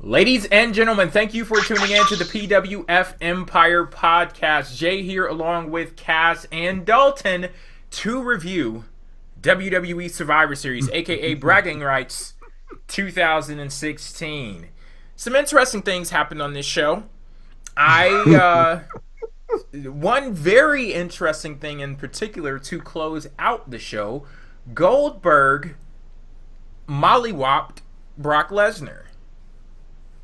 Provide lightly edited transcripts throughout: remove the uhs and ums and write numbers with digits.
Ladies and gentlemen, thank you for tuning in to the PWF Empire podcast. Jay here along with Cass and Dalton to review WWE Survivor Series, aka Bragging Rights 2016. Some interesting things happened on this show. One very interesting thing in particular to close out the show, Goldberg mollywopped Brock Lesnar.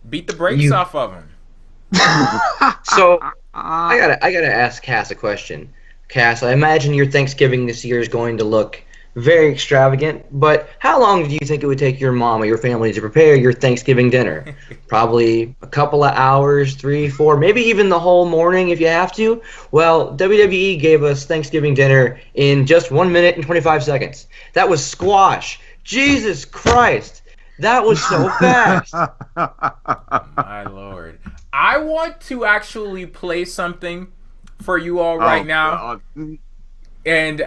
Beat the brakes off of him. So I gotta ask Cass a question. Cass, I imagine your Thanksgiving this year is going to look very extravagant, but how long do you think it would take your mom or your family to prepare your Thanksgiving dinner? Probably a couple of hours, 3, 4, maybe even the whole morning if you have to. Well, WWE gave us Thanksgiving dinner in just 1 minute and 25 seconds. That was squash. Jesus Christ. That was so fast. My Lord. I want to actually play something for you all right now. And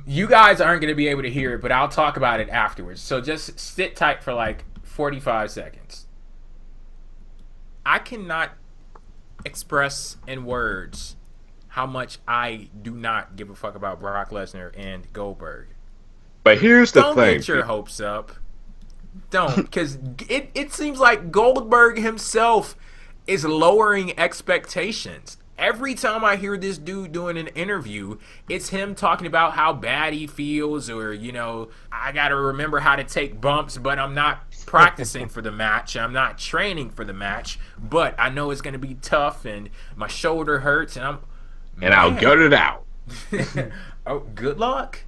you guys aren't going to be able to hear it, but I'll talk about it afterwards. So just sit tight for like 45 seconds. I cannot express in words how much I do not give a fuck about Brock Lesnar and Goldberg. But here's the thing. Don't get your hopes up. Don't, because it seems like Goldberg himself is lowering expectations. Every time I hear this dude doing an interview, it's him talking about how bad he feels, or, you know, I got to remember how to take bumps, but I'm not practicing for the match. I'm not training for the match, but I know it's going to be tough, and my shoulder hurts, and I'll gut it out. Oh, good luck.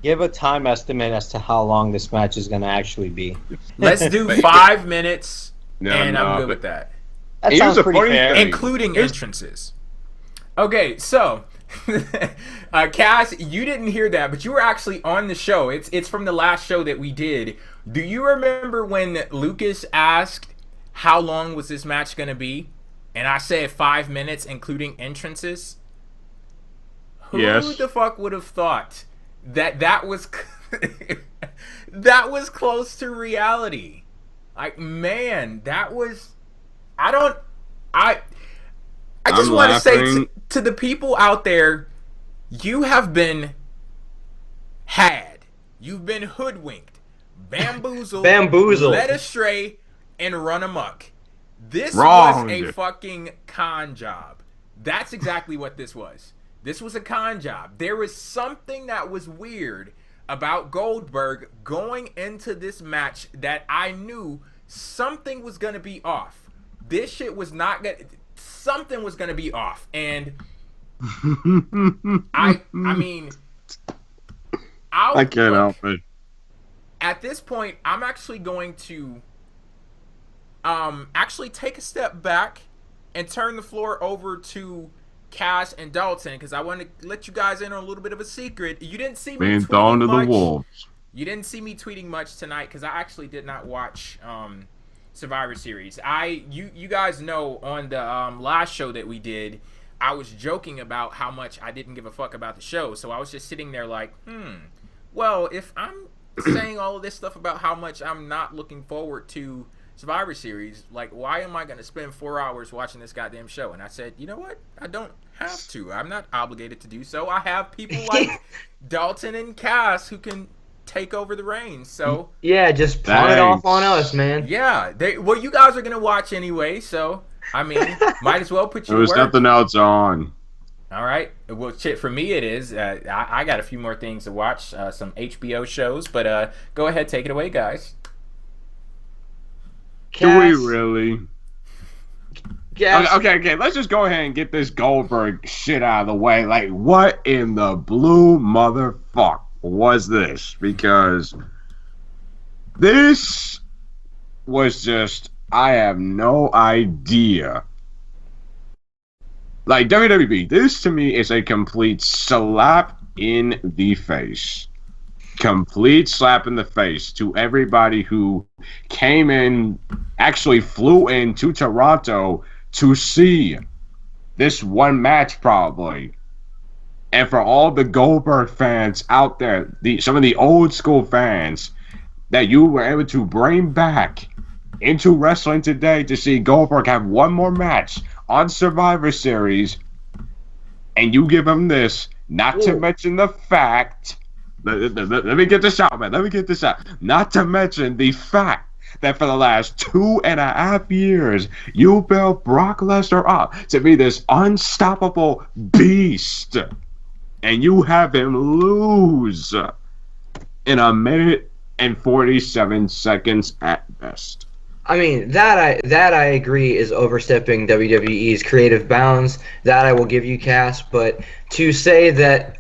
Give a time estimate as to how long this match is going to actually be. Let's do 5 minutes, and I'm good with that. That sounds pretty fair. Including entrances. Okay, so, Cass, you didn't hear that, but you were actually on the show. It's from the last show that we did. Do you remember when Lucas asked how long was this match going to be? And I said 5 minutes, including entrances? Yes. Who the fuck would have thought that was that was close to reality? Like, man, that was... I just want to say to the people out there, you have been had. You've been hoodwinked, bamboozled, led astray, and run amok. This was a fucking con job. That's exactly what this was. This was a con job. There was something that was weird about Goldberg going into this match that I knew something was going to be off. This shit was not going to... Something was going to be off. And I mean... I can't help it. At this point, I'm actually going to actually take a step back and turn the floor over to Cass and Dalton, because I want to let you guys in on a little bit of a secret. You didn't see me being thrown to the wolves. You didn't see me tweeting much tonight because I actually did not watch Survivor Series. You guys know on the last show that we did, I was joking about how much I didn't give a fuck about the show. So I was just sitting there like, well, if I'm saying all of this stuff about how much I'm not looking forward to Survivor Series, like, why am I going to spend 4 hours watching this goddamn show? And I said, you know what? I don't have to. I'm not obligated to do so. I have people like Dalton and Cass who can take over the reins. So yeah, just pawn it off on us, man. Yeah, well, you guys are going to watch anyway, so, I mean, might as well put you to work. There's nothing else on. All right. Well, shit, for me it is. I got a few more things to watch, some HBO shows, but go ahead, take it away, guys. Cass. Do we really? Cass. Okay. Let's just go ahead and get this Goldberg shit out of the way. Like, what in the blue motherfuck was this? Because this was just... I have no idea. Like, WWE, this to me is a complete slap in the face. Complete slap in the face to everybody who came in, actually flew in to Toronto to see this one match probably. And for all the Goldberg fans out there, some of the old school fans that you were able to bring back into wrestling today to see Goldberg have one more match on Survivor Series, and you give him this, not to mention the fact, let me get this out, man, let me get this out, not to mention the fact that for the last 2.5 years, you built Brock Lesnar up to be this unstoppable beast, and you have him lose in 1 minute and 47 seconds at best. I mean, that I agree is overstepping WWE's creative bounds. That I will give you, Cass. But to say that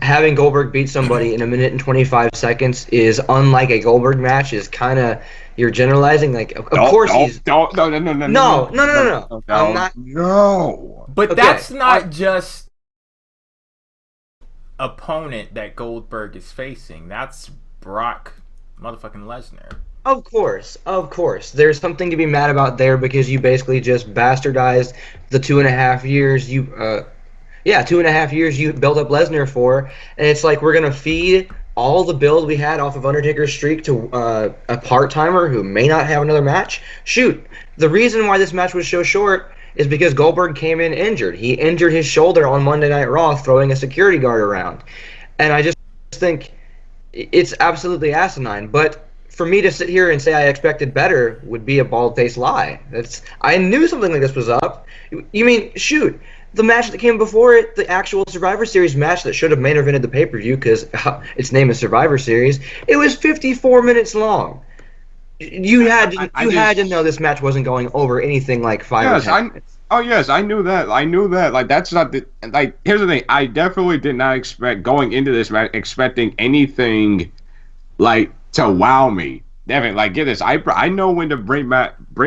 having Goldberg beat somebody in 1 minute and 25 seconds is unlike a Goldberg match is kind of, you're generalizing. Like, of course he's no. I'm not. No. But that's not just opponent that Goldberg is facing. That's Brock motherfucking Lesnar. Of course. There's something to be mad about there because you basically just bastardized the 2.5 years 2.5 years you built up Lesnar for, and it's like we're gonna feed all the build we had off of Undertaker's streak to a part-timer who may not have another match. Shoot, the reason why this match was so short is because Goldberg came in injured. He injured his shoulder on Monday Night Raw throwing a security guard around, and I just think it's absolutely asinine. But for me to sit here and say I expected better would be a bald-faced lie. I knew something like this was up. You mean, shoot, the match that came before it, the actual Survivor Series match that should have main evented the pay-per-view because its name is Survivor Series, it was 54 minutes long. You had to know this match wasn't going over anything like 5 or 10 minutes. Oh yes, I knew that. Like, that's not the, like, here's the thing. I definitely did not expect going into this match expecting anything like to wow me. Definitely, like, get this. I know when to bring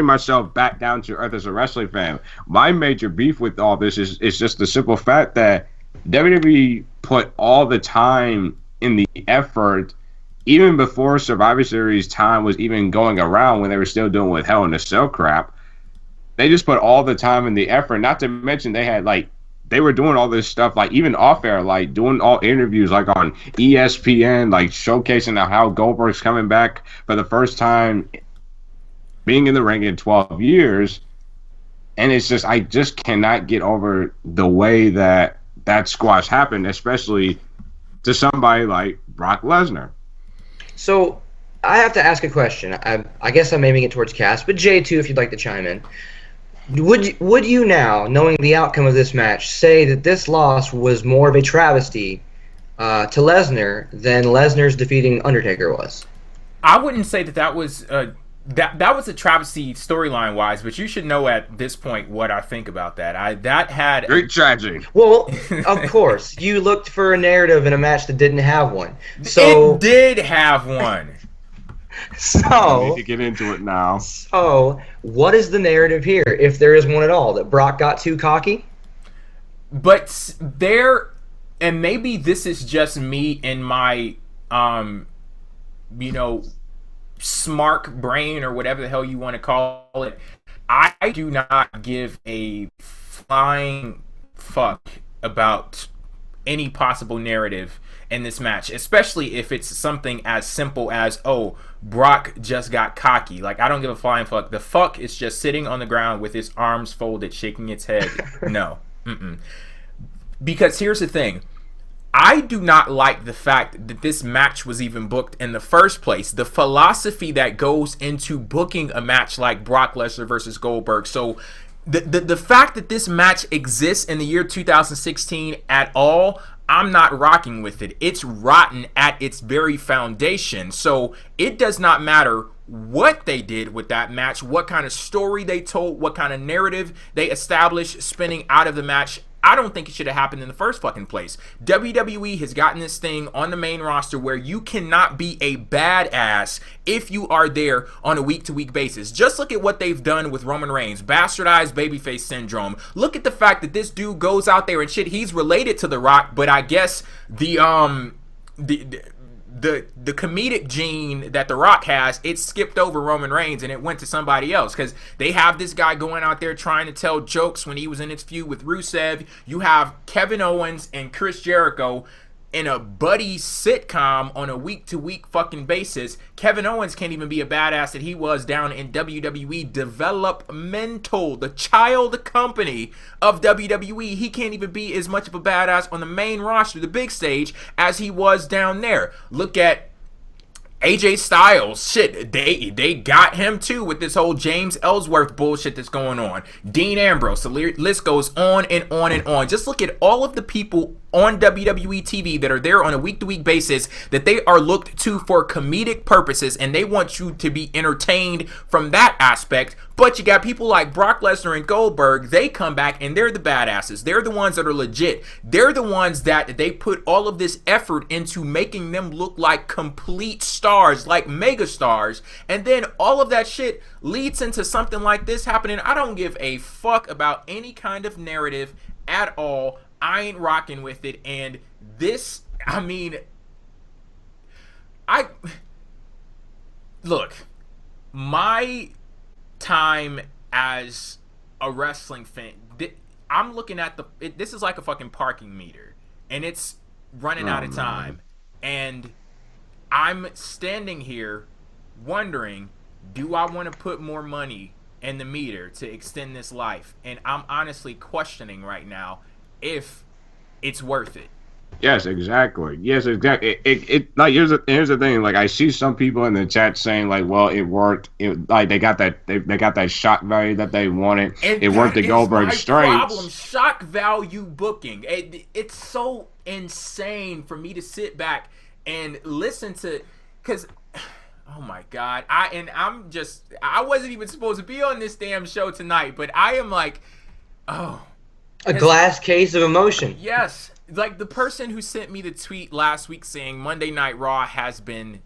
myself back down to earth as a wrestling fan. My major beef with all this is just the simple fact that WWE put all the time in the effort, even before Survivor Series time was even going around, when they were still doing with Hell in a Cell crap. They just put all the time and the effort. Not to mention they were doing all this stuff, like, even off air, like doing all interviews, like on ESPN, like showcasing how Goldberg's coming back for the first time, being in the ring in 12 years. And it's just, I just cannot get over the way that squash happened, especially to somebody like Brock Lesnar. So I have to ask a question. I guess I'm aiming it towards Cass, but Jay too, if you'd like to chime in. Would you now, knowing the outcome of this match, say that this loss was more of a travesty to Lesnar than Lesnar's defeating Undertaker was? I wouldn't say that was that was a travesty storyline wise, but you should know at this point what I think about that. That had great tragedy. Well, of course, you looked for a narrative in a match that didn't have one. So it did have one. So I need to get into it now. So what is the narrative here, if there is one at all? That Brock got too cocky? But and maybe this is just me in my smart brain or whatever the hell you want to call it. I do not give a flying fuck about any possible narrative in this match, especially if it's something as simple as, oh, Brock just got cocky. Like, I don't give a flying fuck. The fuck is just sitting on the ground with his arms folded, shaking its head. No. Because here's the thing. I do not like the fact that this match was even booked in the first place. The philosophy that goes into booking a match like Brock Lesnar versus Goldberg. So the fact that this match exists in the year 2016 at all, I'm not rocking with it. It's rotten at its very foundation. So it does not matter what they did with that match, what kind of story they told, what kind of narrative they established spinning out of the match. I don't think it should have happened in the first fucking place. WWE has gotten this thing on the main roster where you cannot be a badass if you are there on a week-to-week basis. Just look at what they've done with Roman Reigns. Bastardized babyface syndrome. Look at the fact that this dude goes out there and shit, he's related to The Rock, but I guess the comedic gene that The Rock has, it skipped over Roman Reigns and it went to somebody else, because they have this guy going out there trying to tell jokes when he was in his feud with Rusev. You have Kevin Owens and Chris Jericho in a buddy sitcom on a week-to-week fucking basis. Kevin Owens can't even be a badass that he was down in WWE Developmental, the child company of WWE. He can't even be as much of a badass on the main roster, the big stage, as he was down there. Look at AJ Styles, shit, they got him too with this whole James Ellsworth bullshit that's going on. Dean Ambrose, the list goes on and on and on. Just look at all of the people on WWE TV that are there on a week-to-week basis that they are looked to for comedic purposes, and they want you to be entertained from that aspect. But you got people like Brock Lesnar and Goldberg. They come back and they're the badasses. They're the ones that are legit. They're the ones that they put all of this effort into making them look like complete stars, like mega stars. And then all of that shit leads into something like this happening. I don't give a fuck about any kind of narrative at all. I ain't rocking with it. And this, I mean, look, my time as a wrestling fan, I'm looking at this is like a fucking parking meter, and it's running out of time, and I'm standing here wondering, do I want to put more money in the meter to extend this life? And I'm honestly questioning right now if it's worth it. Yes, exactly. Yes, exactly. It like here's the thing. Like, I see some people in the chat saying like, well, it worked. Like they got that shock value that they wanted. And it worked the Goldberg strengths. Problem, shock value booking. It's so insane for me to sit back and listen to, because oh my God, I wasn't even supposed to be on this damn show tonight, but I am like, oh. A glass case of emotion. Yes. Like the person who sent me the tweet last week saying Monday Night Raw has been,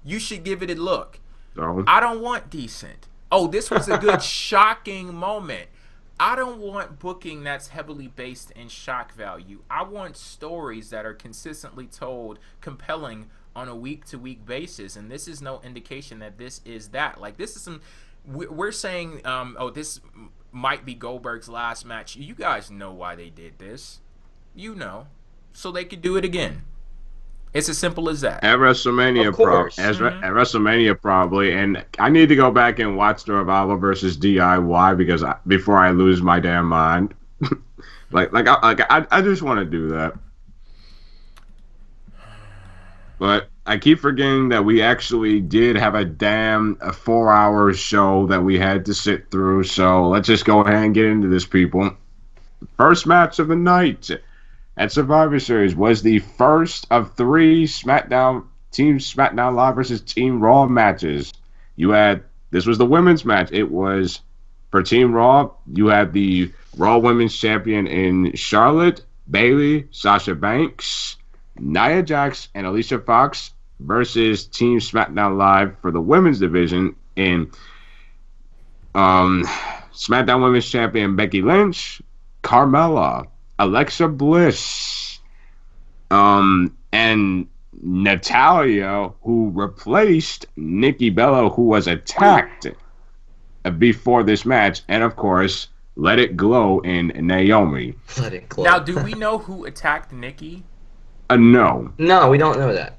you should give it a look. So? I don't want decent. Oh, this was a good shocking moment. I don't want booking that's heavily based in shock value. I want stories that are consistently told, compelling on a week-to-week basis. And this is no indication that this is that. Like, this is some, we're saying, oh, this might be Goldberg's last match. You guys know why they did this. You know. So they could do it again. It's as simple as that. At WrestleMania, at WrestleMania probably. And I need to go back and watch the Revival versus DIY because before I lose my damn mind. I just want to do that. But I keep forgetting that we actually did have a 4-hour show that we had to sit through. So let's just go ahead and get into this, people. First match of the night at Survivor Series was the first of 3 Team SmackDown Live versus Team Raw matches. This was the women's match. It was for Team Raw. You had the Raw Women's Champion in Charlotte, Bayley, Sasha Banks, Nia Jax, and Alicia Fox versus Team SmackDown Live for the women's division in SmackDown Women's Champion Becky Lynch, Carmella, Alexa Bliss, and Natalya, who replaced Nikki Bella, who was attacked before this match, and of course, Let It Glow in Naomi. Let it glow. Now, do we know who attacked Nikki? No. No, we don't know that.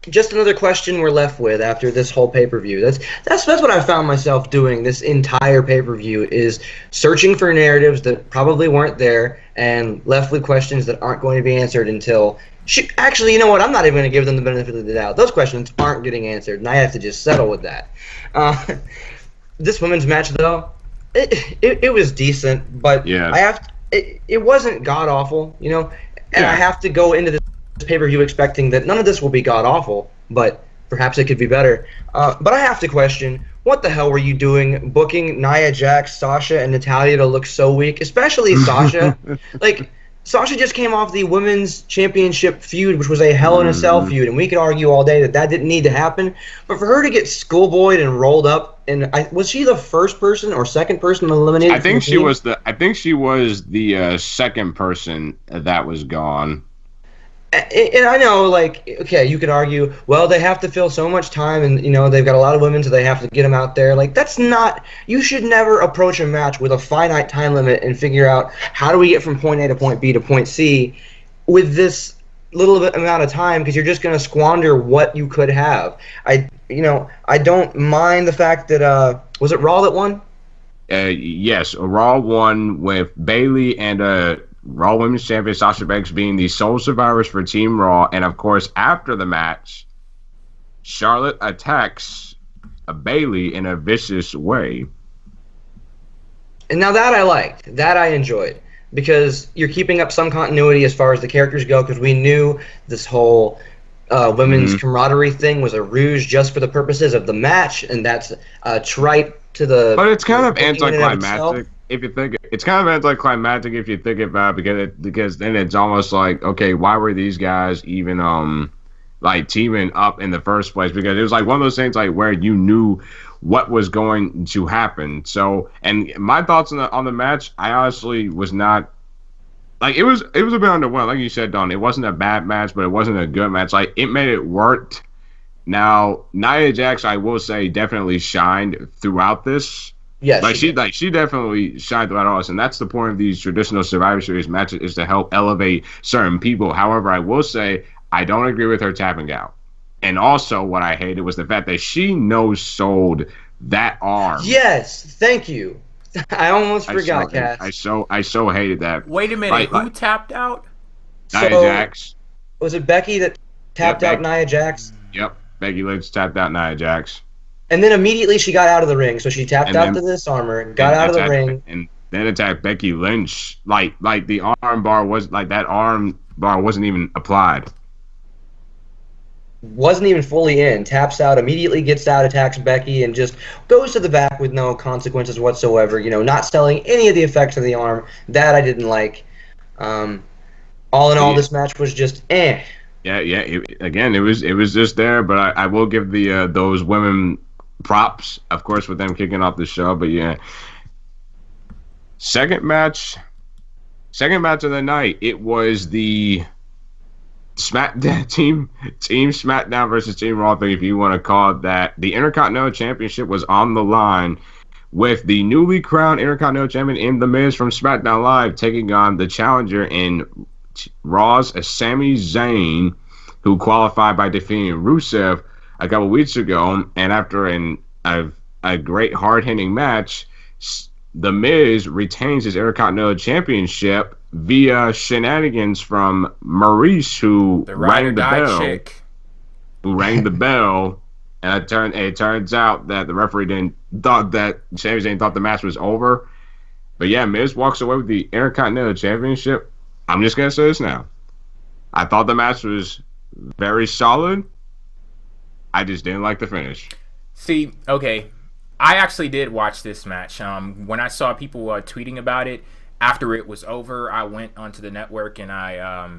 Just another question we're left with after this whole pay-per-view. That's what I found myself doing this entire pay-per-view, is searching for narratives that probably weren't there and left with questions that aren't going to be answered until... Actually, you know what? I'm not even going to give them the benefit of the doubt. Those questions aren't getting answered, and I have to just settle with that. This women's match, though, it was decent, but yeah. It wasn't god-awful, you know? And I have to go into this pay-per-view expecting that none of this will be god-awful, but perhaps it could be better. But I have to question, what the hell were you doing booking Nia Jax, Sasha, and Natalya to look so weak? Especially Sasha. Sasha just came off the Women's Championship feud, which was a Hell in a Cell feud, and we could argue all day that didn't need to happen. But for her to get schoolboyed and rolled up, and was she the first person or second person eliminated? I think she was the second person that was gone. And I know, like, okay, you could argue, well, they have to fill so much time, and they've got a lot of women, so they have to get them out there. Like, that's not. You should never approach a match with a finite time limit and figure out how do we get from point A to point B to point C with this little bit amount of time, because you're just going to squander what you could have. I don't mind the fact that was it Raw that won? Yes, Raw won with Bayley and Raw Women's Champion Sasha Banks being the sole survivors for Team Raw, and of course, after the match, Charlotte attacks Bayley in a vicious way. And now that I liked, that I enjoyed, because you're keeping up some continuity as far as the characters go, because we knew this whole women's camaraderie thing was a ruse just for the purposes of the match, and that's trite to the. But it's kind of anticlimactic. If you think it's kind of anticlimactic if you think about it, because then it's almost like, okay, why were these guys even like teaming up in the first place? Because it was like one of those things like where you knew what was going to happen. So, and my thoughts on the match, I honestly was not like it was a bit underwhelming. Like you said, Don, it wasn't a bad match, but it wasn't a good match. Like it made it work. Now, Nia Jax, I will say, definitely shined throughout this. Yes, she definitely shined throughout all this, and that's the point of these traditional Survivor Series matches, is to help elevate certain people. However, I will say I don't agree with her tapping out, and also what I hated was the fact that she no-sold that arm. Yes, thank you. I almost forgot, Cass. I so hated that. Wait a minute, who tapped out? Nia Jax. Was it Becky that tapped out Nia Jax? Yep, Becky Lynch tapped out Nia Jax. And then immediately she got out of the ring. So she tapped out to this armor, got out of the ring. And then attacked Becky Lynch. Like the arm bar was, like that arm bar wasn't even applied. Wasn't even fully in. Taps out, immediately gets out, attacks Becky, and just goes to the back with no consequences whatsoever. Not selling any of the effects of the arm. That I didn't like. All in all, this match was just eh. Yeah. It was just there, but I will give the those women props, of course, with them kicking off the show. But yeah, second match of the night. It was the SmackDown team SmackDown versus Team Raw thing, if you want to call it that. The Intercontinental Championship was on the line, with the newly crowned Intercontinental Champion in The Miz from SmackDown Live taking on the challenger in Raw's Sami Zayn, who qualified by defeating Rusev a couple weeks ago. And after a great hard-hitting match, The Miz retains his Intercontinental Championship via shenanigans from Maryse, who rang the bell. And it turns out that the referee thought that Sami Zayn thought the match was over. But yeah, Miz walks away with the Intercontinental Championship. I'm just gonna say this now. I thought the match was very solid. I just didn't like the finish. See, okay, I actually did watch this match. When I saw people tweeting about it after it was over, I went onto the network and I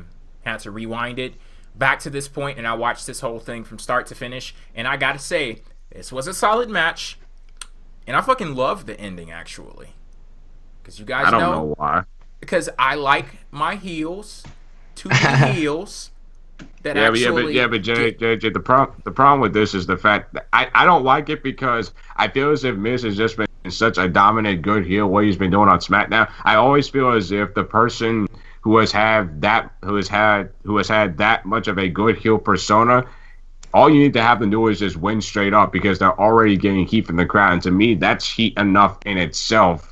had to rewind it back to this point, and I watched this whole thing from start to finish. And I gotta say, this was a solid match, and I fucking loved the ending, actually. Because you guys I don't know why. Because I like my heels to be heels. But Jay, the problem with this is the fact that I don't like it, because I feel as if Miz has just been such a dominant good heel, what he's been doing on SmackDown. I always feel as if the person who has had that much of a good heel persona, all you need to have them do is just win straight up, because they're already getting heat from the crowd. And to me, that's heat enough in itself.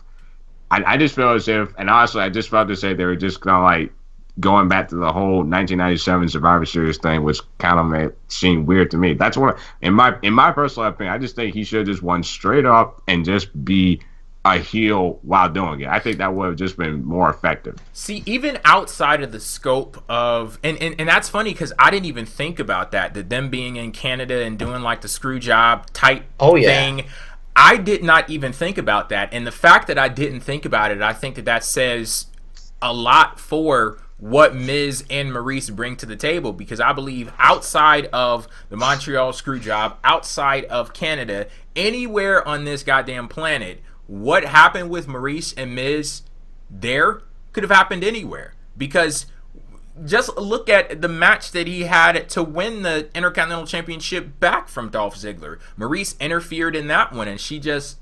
I just feel as if, and honestly, I just felt to say they were just kind of like going back to the whole 1997 Survivor Series thing, which kind of seemed weird to me. That's what, in my personal opinion, I just think he should have just won straight up and just be a heel while doing it. I think that would have just been more effective. See, even outside of the scope of, and that's funny, because I didn't even think about that them being in Canada and doing like the screw job type thing. I did not even think about that. And the fact that I didn't think about it, I think that says a lot for what Miz and Maryse bring to the table, because I believe outside of the Montreal screw job, outside of Canada, anywhere on this goddamn planet, what happened with Maryse and Miz there could have happened anywhere, because just look at the match that he had to win the Intercontinental Championship back from Dolph Ziggler. Maryse interfered in that one, and she just,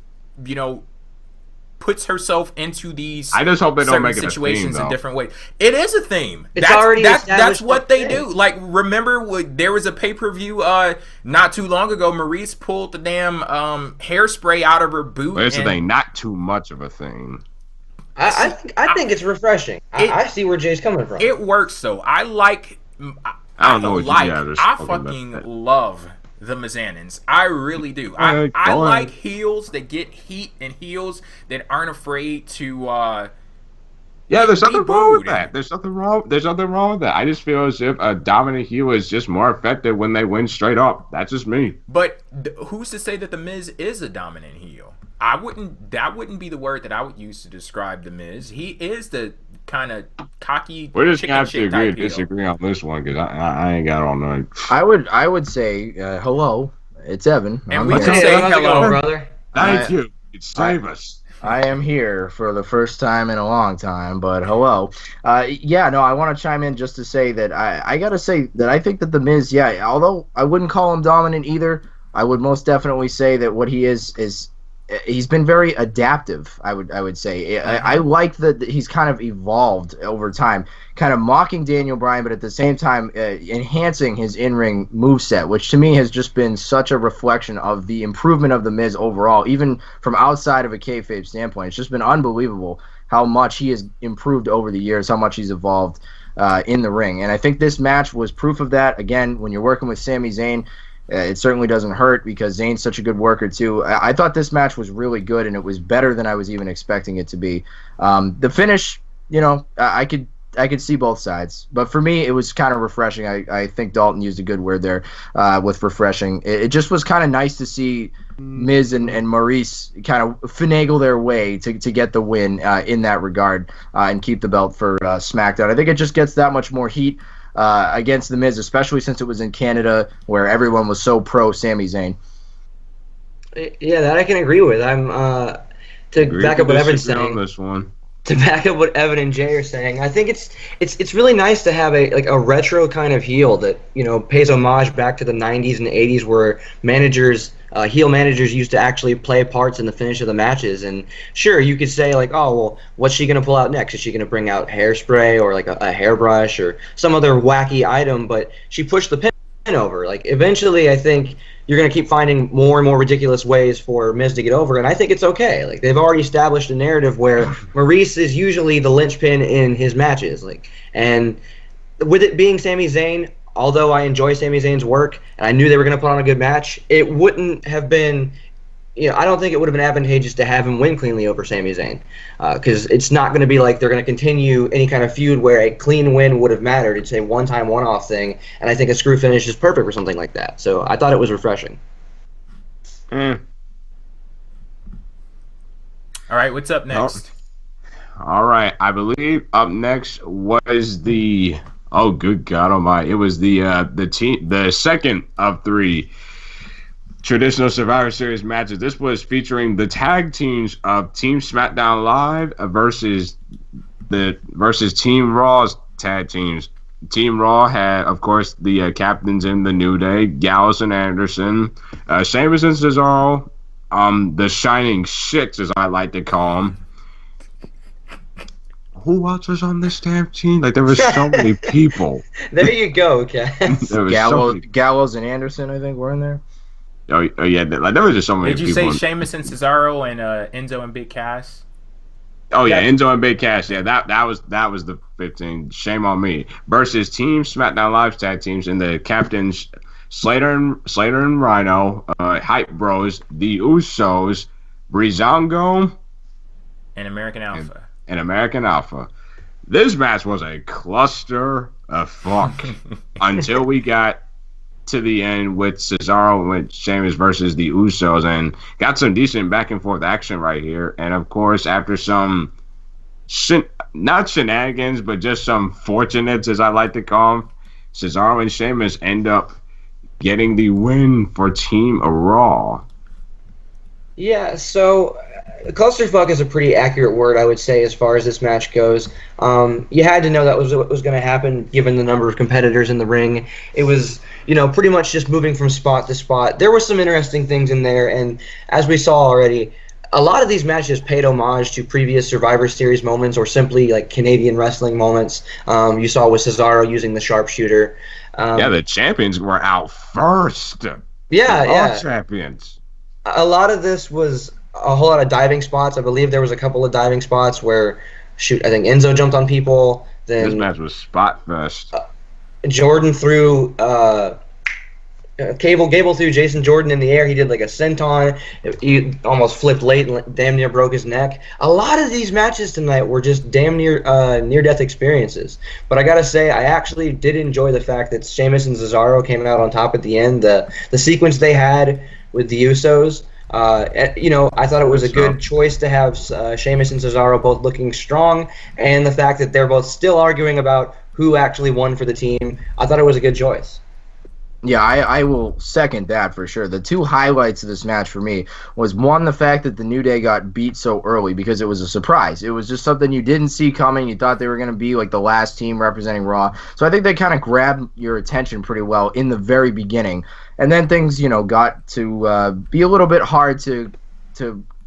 puts herself into these I just hope they don't make it situations a theme, in different ways. It is a theme. It's already that's what they do. Like, remember there was a pay-per-view not too long ago. Maryse pulled the damn hairspray out of her boot. But it's the thing, not too much of a thing. I think it's refreshing. I see where Jay's coming from. It works though. I fucking love the Mizanin's. I really do. I like heels that get heat and heels that aren't afraid to there's nothing wrong with that. There's nothing wrong with that. I just feel as if a dominant heel is just more effective when they win straight up. That's just me. But who's to say that the Miz is a dominant heel? That wouldn't be the word that I would use to describe the Miz. He is the kind of cocky. We're just gonna have to agree to disagree on this one because I ain't got all night. I would say hello. It's Evan. And we can say hello, brother. Thank you. Save us. I am here for the first time in a long time, but hello. I want to chime in just to say that I gotta say that I think that the Miz, although I wouldn't call him dominant either, I would most definitely say that what he is he's been very adaptive. I would say I like that he's kind of evolved over time, kind of mocking Daniel Bryan, but at the same time enhancing his in-ring moveset, which to me has just been such a reflection of the improvement of the Miz overall, even from outside of a kayfabe standpoint. It's just been unbelievable how much he has improved over the years, how much he's evolved in the ring, and I think this match was proof of that. Again, when you're working with Sami Zayn, it certainly doesn't hurt because Zayn's such a good worker too. I thought this match was really good, and it was better than I was even expecting it to be. The finish, I could see both sides, but for me, it was kind of refreshing. I think Dalton used a good word there with refreshing. It just was kind of nice to see Miz and Maryse kind of finagle their way to get the win in that regard and keep the belt for SmackDown. I think it just gets that much more heat against the Miz, especially since it was in Canada where everyone was so pro Sami Zayn. Yeah, that I can agree with. I'm back up what Evan's saying. This one. To back up what Evan and Jay are saying, I think it's really nice to have a retro kind of heel that pays homage back to the 90s and 80s where heel managers used to actually play parts in the finish of the matches. And sure, you could say what's she gonna pull out next? Is she gonna bring out hairspray or a hairbrush or some other wacky item? But she pushed the pin over. Eventually, I think you're going to keep finding more and more ridiculous ways for Miz to get over, and I think it's okay. They've already established a narrative where Maryse is usually the linchpin in his matches. And with it being Sami Zayn, although I enjoy Sami Zayn's work, and I knew they were going to put on a good match, it wouldn't have been, I don't think it would have been advantageous to have him win cleanly over Sami Zayn, because it's not going to be like they're going to continue any kind of feud where a clean win would have mattered. It's a one-time, one-off thing, and I think a screw finish is perfect for something like that. So I thought it was refreshing. All right, what's up next? All right, I believe up next was the good God Almighty! It was the second of three traditional Survivor Series matches. This was featuring the tag teams of Team SmackDown Live versus Team Raw's tag teams. Team Raw had, of course, the captains in the New Day, Gallows and Anderson, Sheamus and Cesaro, the Shining Shits, as I like to call them. Who else was on this damn team? There were so many people. There you go, Cass. Gallows and Anderson, I think, were in there. Oh yeah, there was just so many people. Did you say Sheamus and Cesaro and Enzo and Big Cass? Oh yeah, Enzo and Big Cass. Yeah, that was the 15. Shame on me. Versus Team SmackDown Live tag teams and the captains Slater and Rhino, Hype Bros, the Usos, Breezango, and American Alpha. And American Alpha. This match was a cluster of fuck until we got to the end with Cesaro with Sheamus versus the Usos, and got some decent back and forth action right here. And of course, after some not shenanigans, but just some fortunates, as I like to call them, Cesaro and Sheamus end up getting the win for Team Raw. Yeah, so clusterfuck is a pretty accurate word, I would say, as far as this match goes. You had to know that was what was going to happen, given the number of competitors in the ring. It was, pretty much just moving from spot to spot. There were some interesting things in there, and as we saw already, a lot of these matches paid homage to previous Survivor Series moments or simply like Canadian wrestling moments. You saw with Cesaro using the sharpshooter. The champions were out first. Yeah. Champions. A lot of this was a whole lot of diving spots. I believe there was a couple of diving spots where, I think Enzo jumped on people. Then this match was spot fest. Jordan threw Gable threw Jason Jordan in the air. He did like a senton. He almost flipped late and damn near broke his neck. A lot of these matches tonight were just damn near near-death experiences. But I gotta say, I actually did enjoy the fact that Sheamus and Cesaro came out on top at the end. The sequence they had with the Usos, I thought it was a good choice to have Sheamus and Cesaro both looking strong, and the fact that they're both still arguing about who actually won for the team. I thought it was a good choice. Yeah, I will second that for sure. The two highlights of this match for me was, one, the fact that the New Day got beat so early because it was a surprise. It was just something you didn't see coming. You thought they were going to be like the last team representing Raw. So I think they kind of grabbed your attention pretty well in the very beginning. And then things, got to be a little bit hard to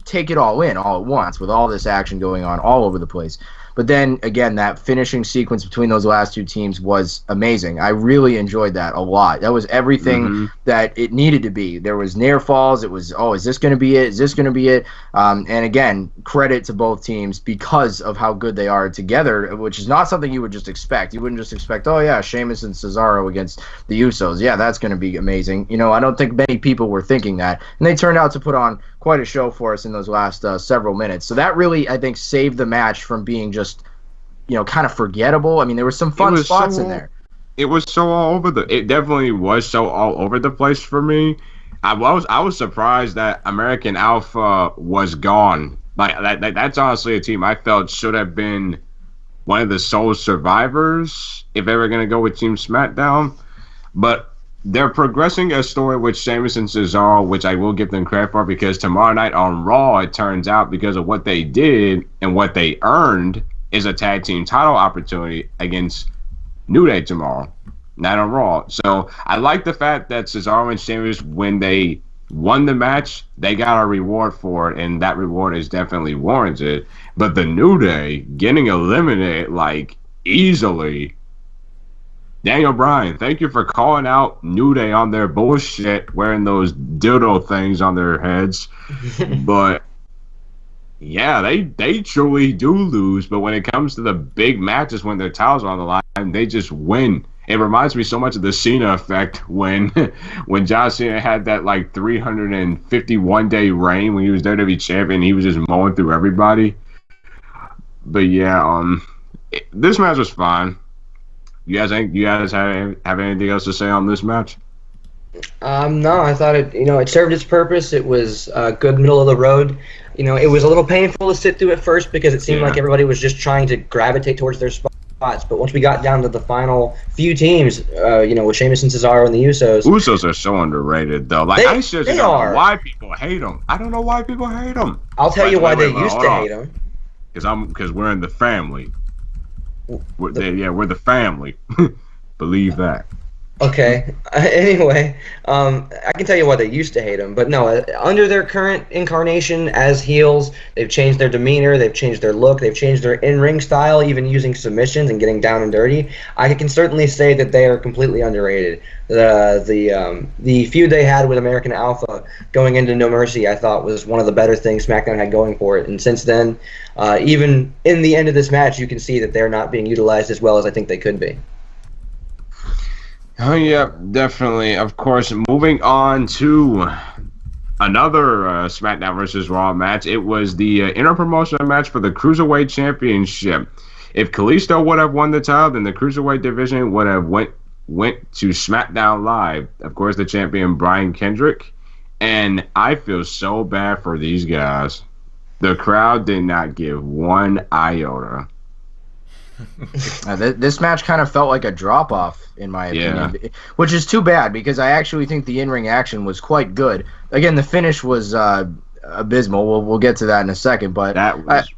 take it all in all at once with all this action going on all over the place. But then, again, that finishing sequence between those last two teams was amazing. I really enjoyed that a lot. That was everything that it needed to be. There was near falls. It was, is this going to be it? Is this going to be it? And, again, credit to both teams because of how good they are together, which is not something you would just expect. You wouldn't just expect, Sheamus and Cesaro against the Usos. Yeah, that's going to be amazing. I don't think many people were thinking that. And they turned out to put on quite a show for us in those last several minutes. So that really, I think, saved the match from being just kind of forgettable. I mean, there were some fun spots in there. It was so all over it definitely was so all over the place for me. I was surprised that American Alpha was gone. That's honestly a team I felt should have been one of the sole survivors if they were going to go with Team SmackDown. But they're progressing a story with Sheamus and Cesaro, which I will give them credit for, because tomorrow night on Raw, it turns out, because of what they did and what they earned, is a tag team title opportunity against New Day tomorrow night on Raw. So I like the fact that Cesaro and Sheamus, when they won the match, they got a reward for it, and that reward is definitely warranted. But the New Day getting eliminated easily. Daniel Bryan, thank you for calling out New Day on their bullshit, wearing those dildo things on their heads. But yeah, they truly do lose, but when it comes to the big matches, when their titles are on the line, they just win. It reminds me so much of the Cena effect when John Cena had that 351-day reign when he was WWE champion. He was just mowing through everybody. But yeah, this match was fine. You guys have anything else to say on this match? No, I thought it served its purpose. It was good middle of the road. It was a little painful to sit through at first because it seemed like everybody was just trying to gravitate towards their spots. But once we got down to the final few teams, with Sheamus and Cesaro and the Usos. Usos are so underrated, though. I just don't know why people hate them. I don't know why people hate them. I'll tell you why they used to hate them. Because we're in the family. We're the family. Believe that. Okay. Anyway, I can tell you why they used to hate him, but no, under their current incarnation as heels, they've changed their demeanor, they've changed their look, they've changed their in-ring style, even using submissions and getting down and dirty. I can certainly say that they are completely underrated. The feud they had with American Alpha going into No Mercy, I thought was one of the better things SmackDown had going for it, and since then, even in the end of this match, you can see that they're not being utilized as well as I think they could be. Oh, yeah, definitely. Of course, moving on to another SmackDown versus Raw match. It was the interpromotional match for the Cruiserweight Championship. If Kalisto would have won the title, then the Cruiserweight division would have went to SmackDown Live. Of course, the champion, Brian Kendrick. And I feel so bad for these guys. The crowd did not give one iota. This match kind of felt like a drop-off, in my opinion, which is too bad because I actually think the in-ring action was quite good. Again, the finish was abysmal. We'll get to that in a second, but That was.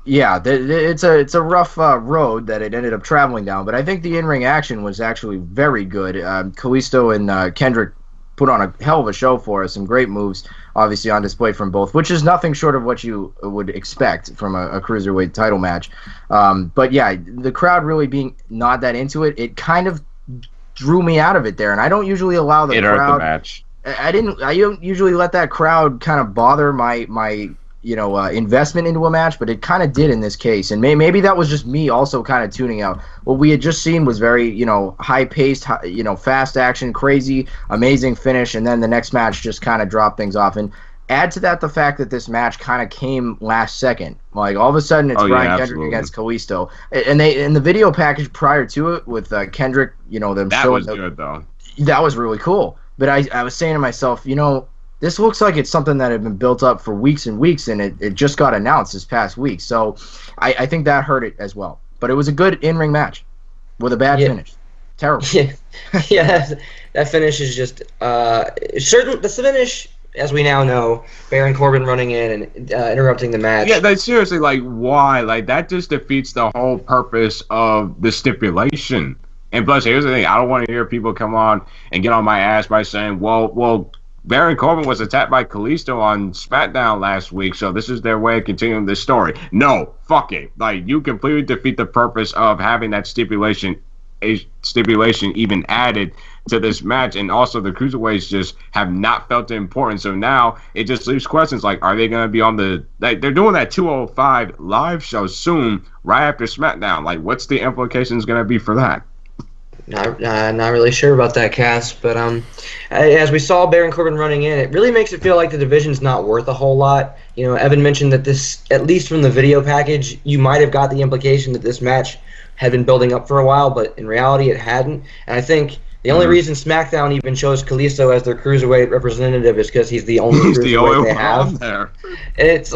Yeah, it's a rough road that it ended up traveling down, but I think the in-ring action was actually very good. Kalisto and Kendrick put on a hell of a show for us, some great moves, obviously on display from both, which is nothing short of what you would expect from a cruiserweight title match. But yeah, the crowd really being not that into it, it kind of drew me out of it there, and I don't usually allow the crowd. It hurt the match. I don't usually let that crowd kind of bother my investment into a match, but it kind of did in this case. And maybe that was just me also kind of tuning out. What we had just seen was very, high-paced, fast action, crazy, amazing finish, and then the next match just kind of dropped things off. And add to that the fact that this match kind of came last second. Like, all of a sudden, it's Brian Kendrick against Kalisto. And they in the video package prior to it with Kendrick, them that showing... That was good, though. That was really cool. But I was saying to myself, this looks like it's something that had been built up for weeks and weeks, and it just got announced this past week. So I think that hurt it as well. But it was a good in-ring match with a bad finish. Terrible. Yeah, that finish is just certain. The finish, as we now know, Baron Corbin running in and interrupting the match. Yeah, seriously, why? That just defeats the whole purpose of the stipulation. And plus, here's the thing: I don't want to hear people come on and get on my ass by saying, well. Baron Corbin was attacked by Kalisto on SmackDown last week, so this is their way of continuing this story. No, fuck it. You completely defeat the purpose of having that stipulation even added to this match, and also the Cruiserweights just have not felt the importance. So now it just leaves questions are they going to be on the... they're doing that 205 live show soon, right after SmackDown. What's the implications going to be for that? Not really sure about that, Cass, but as we saw Baron Corbin running in, it really makes it feel like the division's not worth a whole lot. Evan mentioned that this, at least from the video package, you might have got the implication that this match had been building up for a while, but in reality it hadn't. And I think the only reason SmackDown even chose Kalisto as their cruiserweight representative is because he's the only cruiserweight they have. There. And it's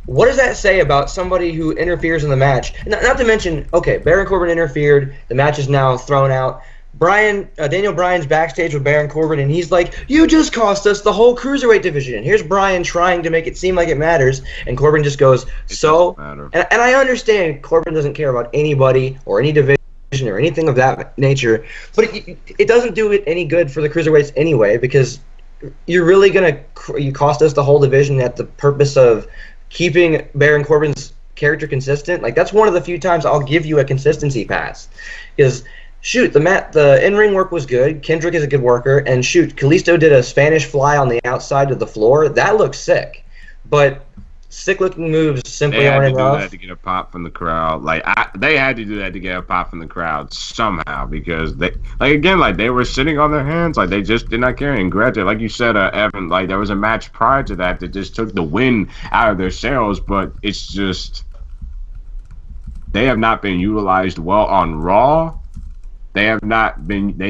what does that say about somebody who interferes in the match? Not to mention, okay, Baron Corbin interfered. The match is now thrown out. Daniel Bryan's backstage with Baron Corbin, and he's like, "You just cost us the whole cruiserweight division." And here's Bryan trying to make it seem like it matters, and Corbin just goes, "So." And I understand Corbin doesn't care about anybody or any division or anything of that nature, but it doesn't do it any good for the cruiserweights anyway, because you're really you cost us the whole division at the purpose of keeping Baron Corbin's character consistent. That's one of the few times I'll give you a consistency pass. Because, shoot, the in-ring work was good. Kendrick is a good worker. And, shoot, Kalisto did a Spanish fly on the outside of the floor. That looks sick. But sick-looking moves simply aren't enough. They had to do that to get a pop from the crowd. They had to do that to get a pop from the crowd somehow, because they were sitting on their hands. They just did not care. And granted, like you said, Evan, there was a match prior to that just took the wind out of their sails, but it's just they have not been utilized well on Raw. They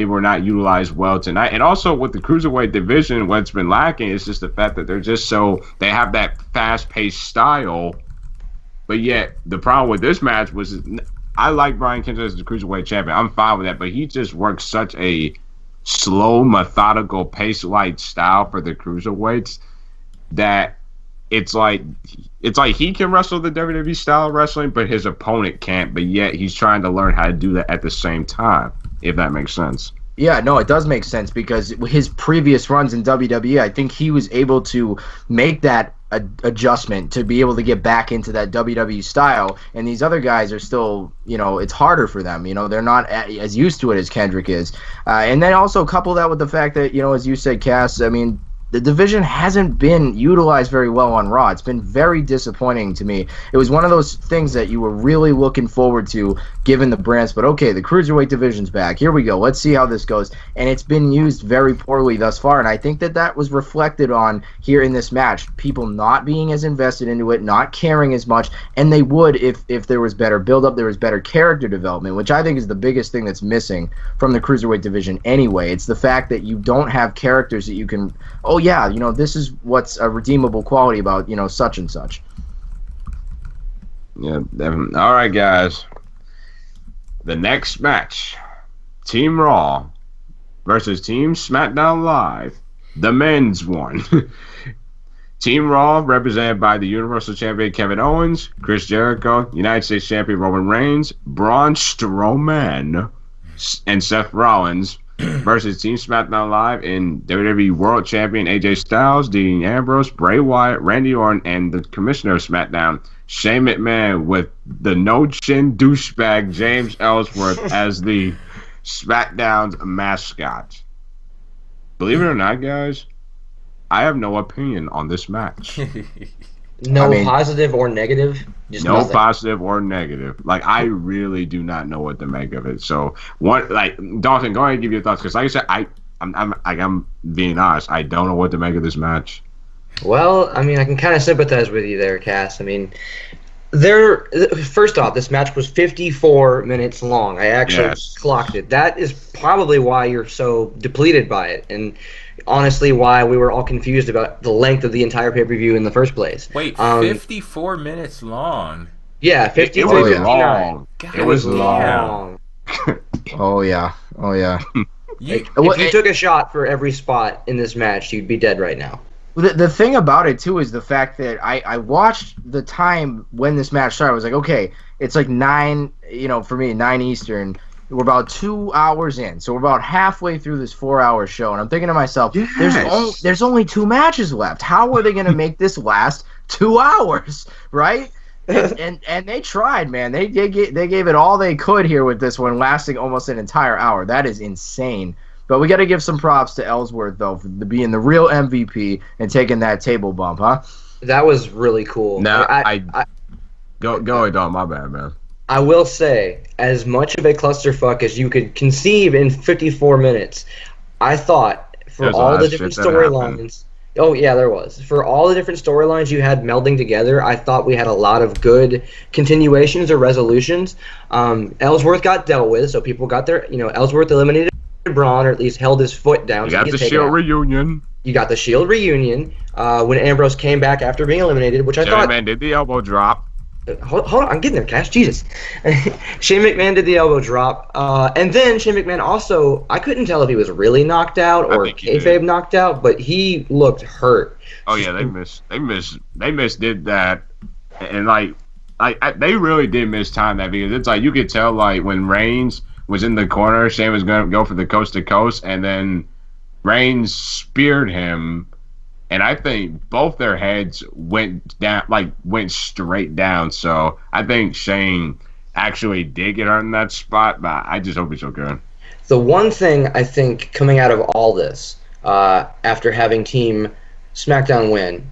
were not utilized well tonight. And also with the Cruiserweight division, what's been lacking is just the fact that they're just they have that fast-paced style, but yet the problem with this match was, I like Brian Kendrick as the Cruiserweight champion. I'm fine with that, but he just works such a slow, methodical, pace-light style for the Cruiserweights that it's like he can wrestle the WWE style of wrestling, but his opponent can't. But yet he's trying to learn how to do that at the same time, if that makes sense. Yeah, no, it does make sense, because his previous runs in WWE, I think he was able to make that adjustment to be able to get back into that WWE style. And these other guys are still, it's harder for them. They're not as used to it as Kendrick is. And then also couple that with the fact that, as you said, Cass, the division hasn't been utilized very well on Raw. It's been very disappointing to me. It was one of those things that you were really looking forward to, given the brands. But okay, the Cruiserweight division's back. Here we go. Let's see how this goes. And it's been used very poorly thus far. And I think that was reflected on here in this match. People not being as invested into it, not caring as much. And they would if there was better build-up, there was better character development, which I think is the biggest thing that's missing from the Cruiserweight division anyway. It's the fact that you don't have characters that you can... oh yeah, this is what's a redeemable quality about, such and such. Yeah, definitely. All right, guys. The next match, Team Raw versus Team SmackDown Live. the men's one. Team Raw, represented by the Universal Champion Kevin Owens, Chris Jericho, United States Champion Roman Reigns, Braun Strowman, and Seth Rollins, versus Team SmackDown Live in WWE World Champion AJ Styles, Dean Ambrose, Bray Wyatt, Randy Orton, and the Commissioner of SmackDown, Shane McMahon, with the no-chin douchebag James Ellsworth as the SmackDown's mascot. Believe it or not, guys, I have no opinion on this match. Positive or negative? Just no nothing. Positive or negative. Like, I really do not know what to make of it. So, Dalton, go ahead and give your thoughts. Because, like I said, I'm being honest. I don't know what to make of this match. Well, I mean, I can kind of sympathize with you there, Cass. I mean, first off, this match was 54 minutes long. I actually clocked it. That is probably why you're so depleted by it. And honestly, why we were all confused about the length of the entire pay-per-view in the first place. Wait, 54 minutes long? Yeah, 54 minutes long. It was long. Oh, yeah. If you took a shot for every spot in this match, you'd be dead right now. The thing about it, too, is the fact that I watched the time when this match started. I was like, okay, it's like 9, for me, 9 Eastern. We're about 2 hours in. So we're about halfway through this 4-hour show. And I'm thinking to myself, there's only 2 matches left. How are they going to make this last 2 hours, right? And they tried, man. They gave it all they could here with this one, lasting almost an entire hour. That is insane. But we got to give some props to Ellsworth, though, for being the real MVP and taking that table bump, huh? That was really cool. No, go ahead, Don. My bad, man. I will say, as much of a clusterfuck as you could conceive in 54 minutes, I thought for all the different storylines. Oh, yeah, there was. For all the different storylines you had melding together, I thought we had a lot of good continuations or resolutions. Ellsworth got dealt with, so people got their, Ellsworth eliminated Braun, or at least held his foot down. You got the Shield reunion. You got the Shield reunion when Ambrose came back after being eliminated, which I thought... Shane McMahon did the elbow drop. Hold on, I'm getting there, Cash. Jesus. Shane McMahon did the elbow drop. And then Shane McMahon also, I couldn't tell if he was really knocked out or kayfabe knocked out, but he looked hurt. Oh, yeah, they did that. And, they really did miss time that, because it's like, you could tell, when Reigns was in the corner, Shane was going to go for the coast to coast, and then Reigns speared him, and I think both their heads went down, went straight down. So I think Shane actually did get hurt in that spot, but I just hope he's okay. The one thing I think coming out of all this, after having Team SmackDown win,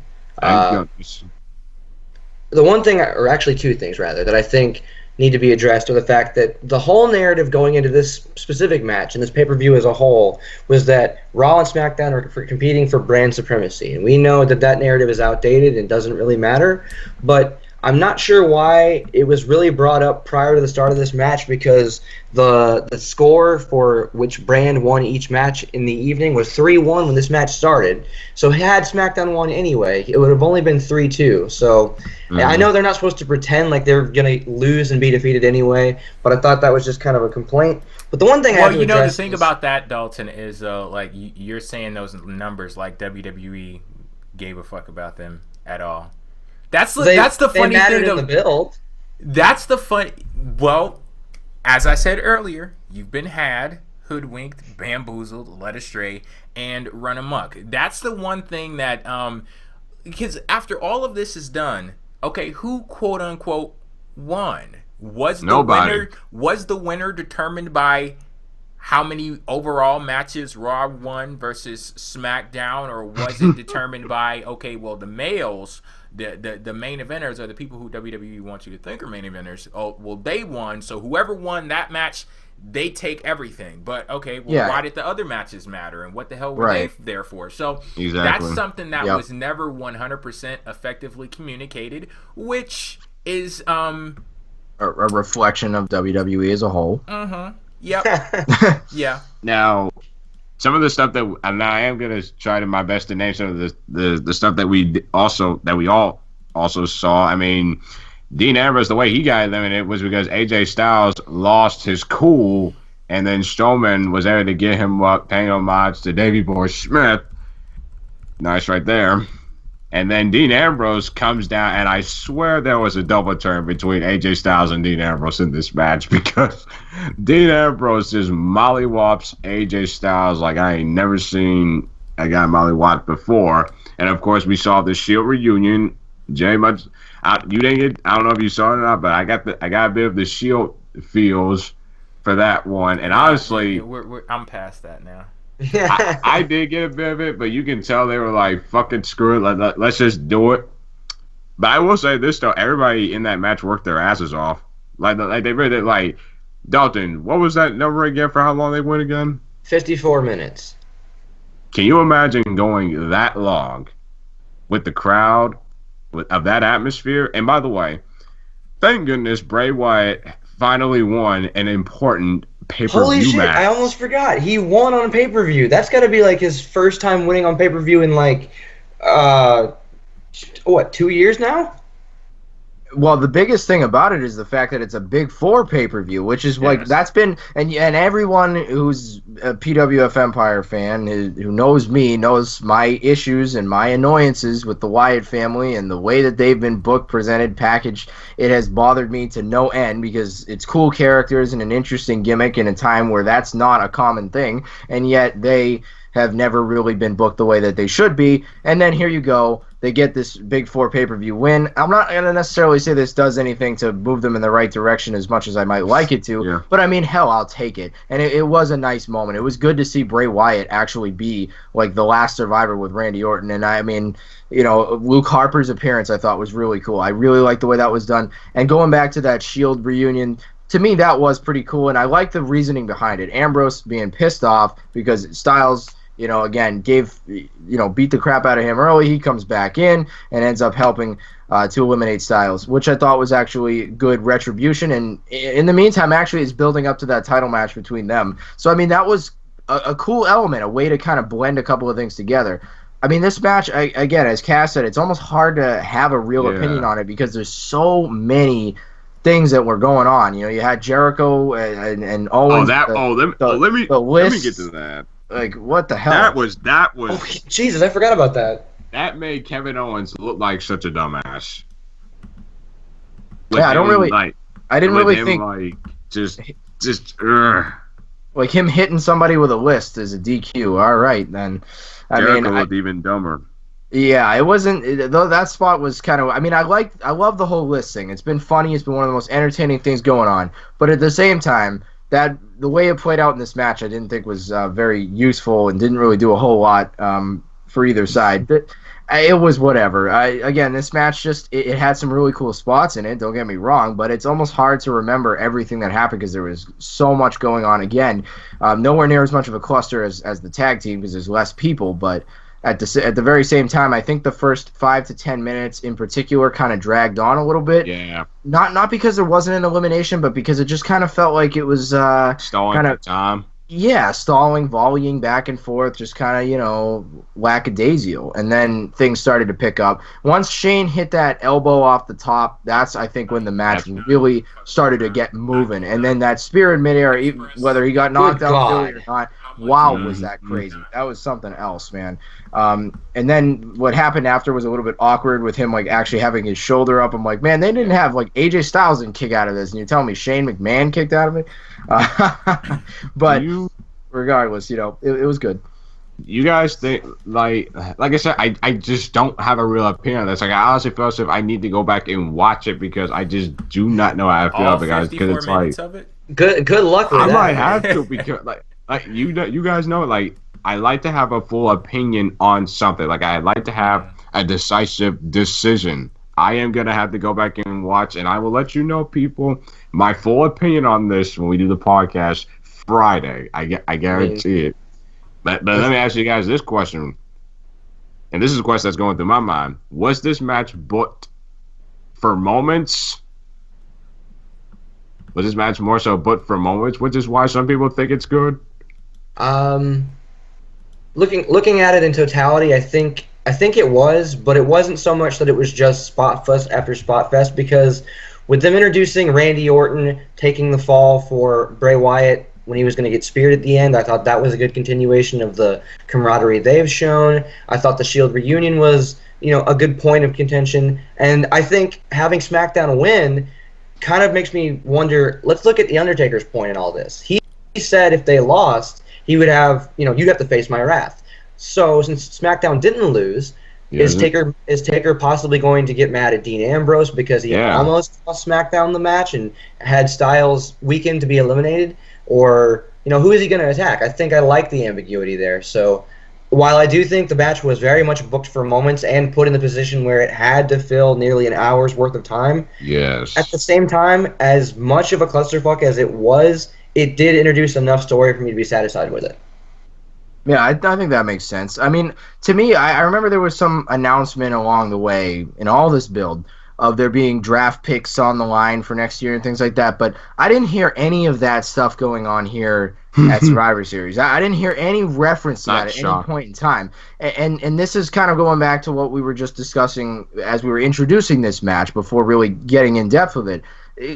the one thing, or actually 2 things rather, that I think need to be addressed are the fact that the whole narrative going into this specific match and this pay-per-view as a whole was that Raw and SmackDown are competing for brand supremacy. And we know that narrative is outdated and doesn't really matter, but I'm not sure why it was really brought up prior to the start of this match, because the score for which brand won each match in the evening was 3-1 when this match started. So had SmackDown won anyway, it would have only been 3-2. So I know they're not supposed to pretend like they're going to lose and be defeated anyway, but I thought that was just kind of a complaint. But the one thing the thing about that, Dalton, is you're saying those numbers like WWE gave a fuck about them at all. That's the funny thing. In the build. That's the fun. Well, as I said earlier, you've been had, hoodwinked, bamboozled, led astray, and run amok. That's the one thing that, because after all of this is done, okay, who quote unquote won? Was the winner determined by how many overall matches Raw won versus SmackDown, or was it determined by the males? The main eventers are the people who WWE wants you to think are main eventers. Oh, well, they won, so whoever won that match, they take everything. But why did the other matches matter, and what the hell were they there for? So that's something that was never 100% effectively communicated, which is a reflection of WWE as a whole. Yep. Yeah. Now, some of the stuff that, and I am gonna try to my best to name some of the stuff that we all also saw. I mean, Dean Ambrose, the way he got eliminated was because AJ Styles lost his cool, and then Strowman was there to get him up, paying homage to Davey Boy Smith, Nice right there. And then Dean Ambrose comes down, and I swear there was a double turn between AJ Styles and Dean Ambrose in this match because Dean Ambrose just mollywops AJ Styles like I ain't never seen a guy mollywop before. And of course, we saw the Shield reunion. Jay, you didn't get. I don't know if you saw it or not, but I got a bit of the Shield feels for that one. And honestly, I'm past that now. I did get a bit of it, but you can tell they were like, fucking screw it, let's just do it. But I will say this, though, everybody in that match worked their asses off. Like they really did. Like, Dalton, what was that number again for how long they went again? 54 minutes. Can you imagine going that long with the crowd, of that atmosphere? And by the way, thank goodness Bray Wyatt finally won an important pay-per-view Holy shit, match. I almost forgot. He won on pay-per-view. That's got to be like his first time winning on pay-per-view in like, 2 years now? Well, the biggest thing about it is the fact that it's a Big Four pay-per-view, which is like that's been and everyone who's a PWF Empire fan who knows me knows my issues and my annoyances with the Wyatt family and the way that they've been booked, presented, packaged. It has bothered me to no end because it's cool characters and an interesting gimmick in a time where that's not a common thing, and yet they have never really been booked the way that they should be. And then here you go. They get this Big Four pay-per-view win. I'm not going to necessarily say this does anything to move them in the right direction as much as I might like it to, but I mean, hell, I'll take it. And it was a nice moment. It was good to see Bray Wyatt actually be like the last survivor with Randy Orton. And I mean, Luke Harper's appearance I thought was really cool. I really liked the way that was done. And going back to that Shield reunion, to me, that was pretty cool. And I like the reasoning behind it. Ambrose being pissed off because Styles, again, beat the crap out of him early. He comes back in and ends up helping to eliminate Styles, which I thought was actually good retribution. And in the meantime, actually, it's building up to that title match between them. So, I mean, that was a cool element, a way to kind of blend a couple of things together. I mean, this match, again, as Cass said, it's almost hard to have a real opinion on it because there's so many things that were going on. You had Jericho and Owens. Let me get to that. Like, what the hell? That was. Oh, Jesus, I forgot about that. That made Kevin Owens look like such a dumbass. I didn't really think like just. Like him hitting somebody with a list is a DQ. All right, then. Jericho looked even dumber. Yeah, it wasn't. Though that spot was kind of. I mean, I love the whole list thing. It's been funny. It's been one of the most entertaining things going on. But at the same time, that the way it played out in this match, I didn't think was very useful and didn't really do a whole lot for either side. But it was whatever. Again, this match just it had some really cool spots in it. Don't get me wrong, but it's almost hard to remember everything that happened because there was so much going on. Again, nowhere near as much of a cluster as the tag team because there's less people, but. At the very same time, I think the first 5 to 10 minutes in particular kind of dragged on a little bit. Yeah. Not because there wasn't an elimination, but because it just kind of felt like it was stalling kind of time. Yeah, stalling, volleying back and forth, just kind of lackadaisical. And then things started to pick up. Once Shane hit that elbow off the top, that's I think when the match really started to get moving. And then that spear in midair, whether he got knocked out or not. Wow, was that crazy. That was something else, man. And then what happened after was a little bit awkward with him actually having his shoulder up. I'm like, man, they didn't have AJ Styles didn't kick out of this, and you're telling me Shane McMahon kicked out of it? But regardless, it was good. You guys think like I said, I just don't have a real opinion on this. Like I honestly feel as if I need to go back and watch it because I just do not know how I feel about it, guys. Because it's like good luck with that. I might have to because you guys know I like to have a full opinion on something. Like I like to have a decisive decision. I am gonna have to go back and watch, and I will let you know, people, my full opinion on this when we do the podcast Friday. I guarantee it. But let me ask you guys this question, and this is a question that's going through my mind: was this match booked for moments? Was this match more so booked for moments, which is why some people think it's good? Looking at it in totality, I think it was, but it wasn't so much that it was just spot fest after spot fest, because with them introducing Randy Orton taking the fall for Bray Wyatt, when he was going to get speared at the end. I thought that was a good continuation of the camaraderie they've shown. I thought the Shield reunion was, a good point of contention. And I think having SmackDown win kind of makes me wonder, let's look at The Undertaker's point in all this. He said if they lost, he would have, you'd have to face my wrath. So since SmackDown didn't lose, is Taker possibly going to get mad at Dean Ambrose because he almost lost SmackDown the match and had Styles weakened to be eliminated? Or, who is he going to attack? I think I like the ambiguity there. So while I do think the match was very much booked for moments and put in the position where it had to fill nearly an hour's worth of time, at the same time, as much of a clusterfuck as it was, it did introduce enough story for me to be satisfied with it. Yeah, I think that makes sense. I mean, to me, I remember there was some announcement along the way in all this build of there being draft picks on the line for next year and things like that, but I didn't hear any of that stuff going on here at Survivor Series. I didn't hear any reference to that at any point in time. And this is kind of going back to what we were just discussing as we were introducing this match before really getting in depth with it.